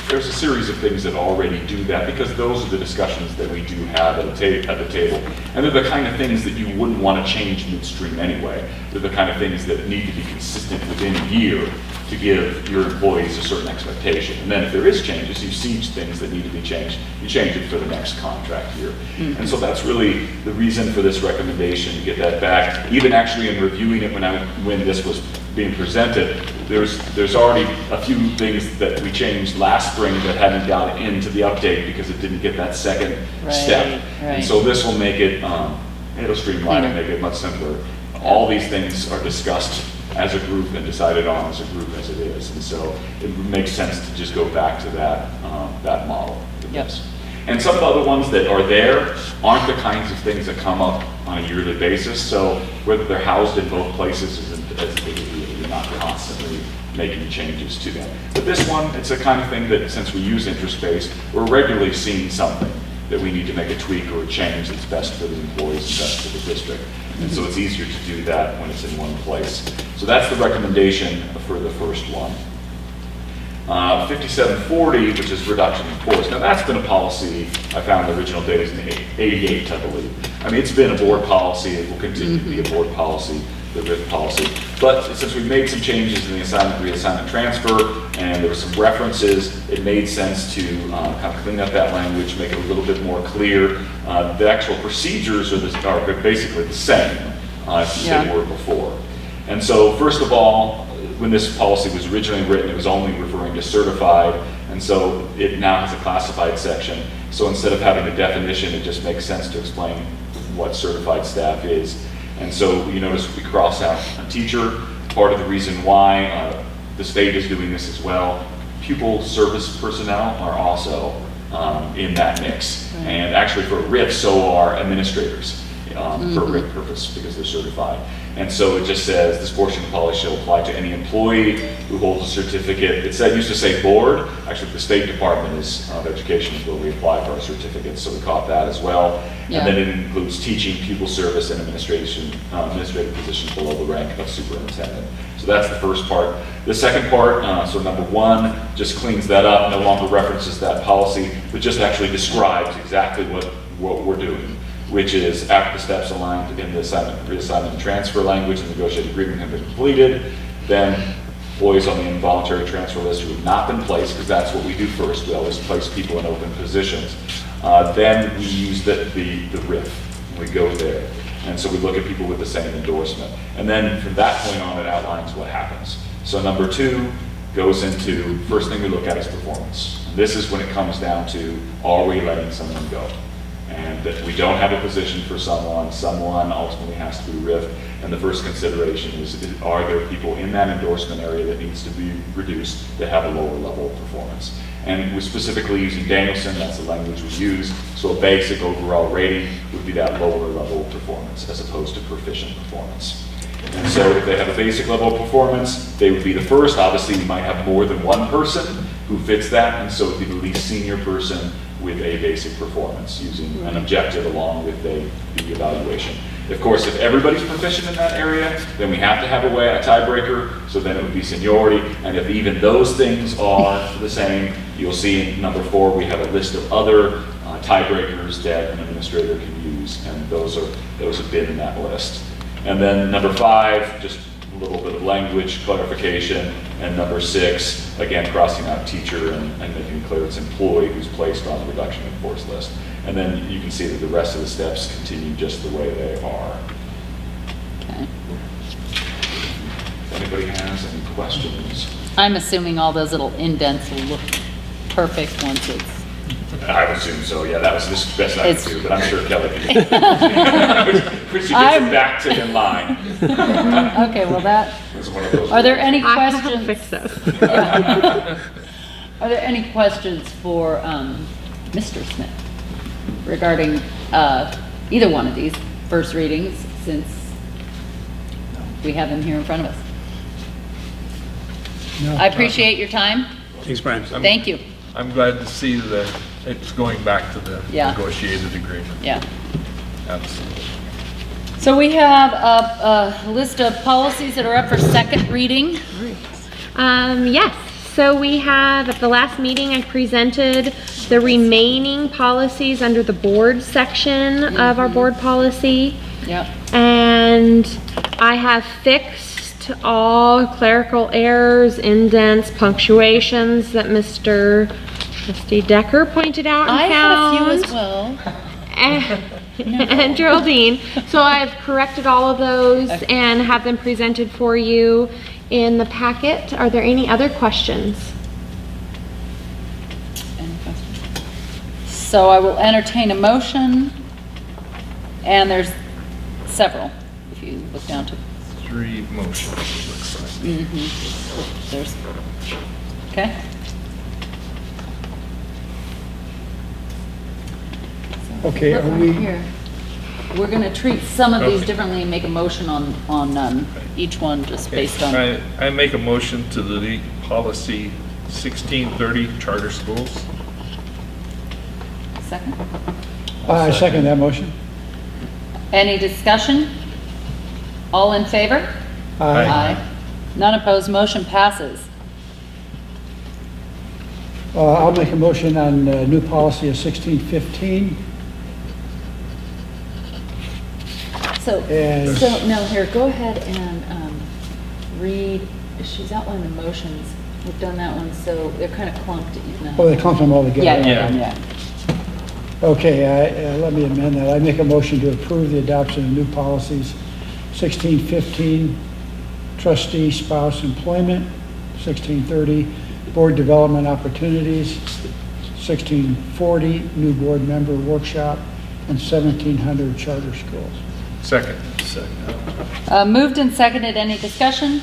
there's a series of things that already do that, because those are the discussions that we do have at the table. And they're the kind of things that you wouldn't want to change midstream anyway. They're the kind of things that need to be consistent within a year to give your employees a certain expectation. And then if there is changes, you see things that need to be changed, you change it for the next contract year. And so that's really the reason for this recommendation, to get that back. Even actually in reviewing it when this was being presented, there's already a few things that we changed last spring that hadn't gotten into the update because it didn't get that second step. And so this will make it, it'll streamline and make it much simpler. All these things are discussed as a group and decided on as a group as it is. And so it makes sense to just go back to that model. Yes. And some of the other ones that are there aren't the kinds of things that come up on a yearly basis. So whether they're housed in both places isn't as big a deal. You're not constantly making changes to them. But this one, it's the kind of thing that since we use interest-based, we're regularly seeing something that we need to make a tweak or a change that's best for the employees and best for the district. And so it's easier to do that when it's in one place. So that's the recommendation for the first one. 5740, which is reduction in force. Now that's been a policy, I found the original data is in 88, I believe. I mean, it's been a board policy, it will continue to be a board policy, the RIF policy. But since we made some changes in the assignment, reassignment, transfer, and there were some references, it made sense to kind of clean up that language, make it a little bit more clear. The actual procedures are basically the same as they were before. And so first of all, when this policy was originally written, it was only referring to certified, and so it now has a classified section. So instead of having a definition, it just makes sense to explain what certified staff is. And so you notice we cross out a teacher. Part of the reason why the state is doing this as well, pupil service personnel are also in that mix. And actually for RIF, so are administrators for RIF purpose because they're certified. And so it just says this portion of the policy shall apply to any employee who holds a certificate. It used to say board. Actually, the State Department of Education is where we apply for our certificates, so we caught that as well. And then it includes teaching, pupil service, and administrative positions below the rank of superintendent. So that's the first part. The second part, so number one, just cleans that up, no longer references that policy, but just actually describes exactly what we're doing, which is after the steps aligned in the assignment, reassignment, and transfer language and negotiated agreement have been completed, then employees on the involuntary transfer list who have not been placed, because that's what we do first, we always place people in open positions. Then we use the RIF, we go there. And so we look at people with the same endorsement. And then from that point on, it outlines what happens. So number two goes into, first thing we look at is performance. And this is when it comes down to, are we letting someone go? And that we don't have a position for someone ultimately has to be RIF. And the first consideration is are there people in that endorsement area that needs to be reduced that have a lower level of performance? And we're specifically using Danielson, that's the language we use. So a basic overall rating would be that lower level of performance as opposed to proficient performance. And so if they have a basic level of performance, they would be the first. Obviously, you might have more than one person who fits that, and so it would be the least senior person with a basic performance using an objective along with the evaluation. Of course, if everybody's proficient in that area, then we have to have a tiebreaker, so then it would be seniority. And if even those things are the same, you'll see in number 4, we have a list of other tiebreakers that an administrator can use, and those have been in that list. And then number 5, just a little bit of language clarification, and number 6, again, crossing out teacher and making it clear it's employee who's placed on the reduction in force list. And then you can see that the rest of the steps continue just the way they are. Okay. If anybody has any questions? I'm assuming all those little indents will look perfect once it's... I would assume so, yeah, that was the best I could do, but I'm sure Kelly can. When she gets it back to in line. Okay, well that... Are there any questions? Fix those. Are there any questions for Mr. Smith regarding either one of these first readings, since we have them here in front of us? No. I appreciate your time. Thanks, Brian. Thank you. I'm glad to see that it's going back to the Yeah. negotiated agreement. Yeah. Absolutely. So we have a list of policies that are up for second reading. Yes, so we have, at the last meeting, I presented the remaining policies under the board section of our board policy. Yep. And I have fixed all clerical errors, indents, punctuations that Mr. Trustee Decker pointed out and I found. had a few as well. And Geraldine. So I've corrected all of those and have them presented for you in the packet. Are there any other questions? Any questions? So I will entertain a motion, and there's several, if you look down to 3 motions, it looks like. There's, okay. Okay, are Look right we, here. We're gonna treat some of these Okay. differently and make a motion on each one just based on. I make a motion to delete policy 1630, charter schools. Second? I second that motion. Any discussion? All in favor? Aye. None opposed, motion passes. I'll make a motion on new policy of 1615. So, And- no, here, go ahead and read, she's outlined the motions. We've done that one, so they're kind of clumped. Oh, they clump them all together. Yeah. Okay, let me amend that. I make a motion to approve the adoption of new policies, 1615, trustee spouse employment, 1630, board development opportunities, 1640, new board member workshop, and 1700, charter schools. Second. Moved and seconded, any discussion?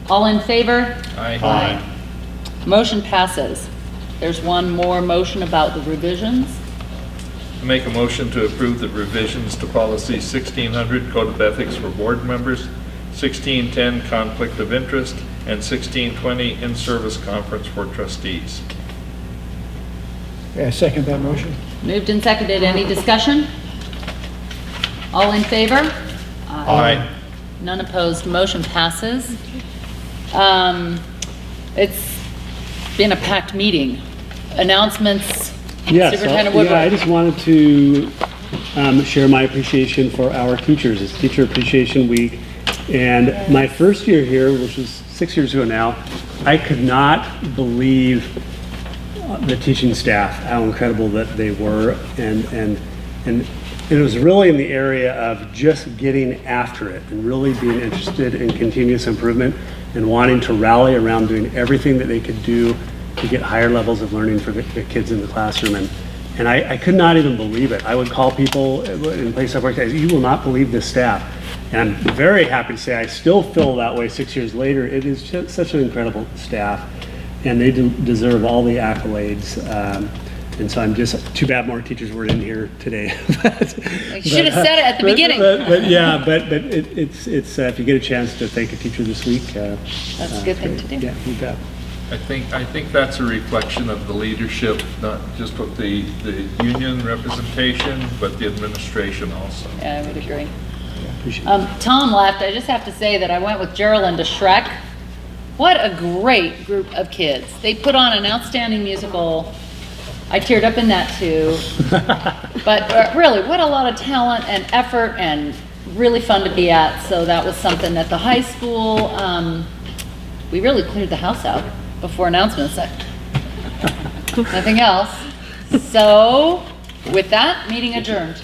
All in favor? Aye. Motion passes. There's one more motion about the revisions. I make a motion to approve the revisions to policy 1600, code of ethics for board members, 1610, conflict of interest, and 1620, in-service conference for trustees. Yeah, I second that motion. Moved and seconded, any discussion? All in favor? Aye. None opposed, motion passes. It's been a packed meeting. Announcements, Yes, Superintendent I Woodward. just wanted to share my appreciation for our teachers. It's Teacher Appreciation Week. And my first year here, which was 6 years ago now, I could not believe the teaching staff, how incredible that they were. And it was really in the area of just getting after it and really being interested in continuous improvement and wanting to rally around doing everything that they could do to get higher levels of learning for the kids in the classroom. And I could not even believe it. I would call people in places I've worked at, you will not believe this staff. And I'm very happy to say I still feel that way 6 years later. It is just such an incredible staff, and they deserve all the accolades. And so I'm just, too bad more teachers weren't in here today. You should have said it at the beginning. But it's if you get a chance to thank a teacher this week. That's a good thing to do. Yeah, you bet. I think that's a reflection of the leadership, not just with the union representation, but the administration also. Yeah, I would agree. Appreciate it. Tom left. I just have to say that I went with Geraldine to Shrek. What a great group of kids. They put on an outstanding musical. I teared up in that too. But really, what a lot of talent and effort, and really fun to be at. So that was something at the high school. We really cleared the house out before announcements. Nothing else. So with that, meeting adjourned.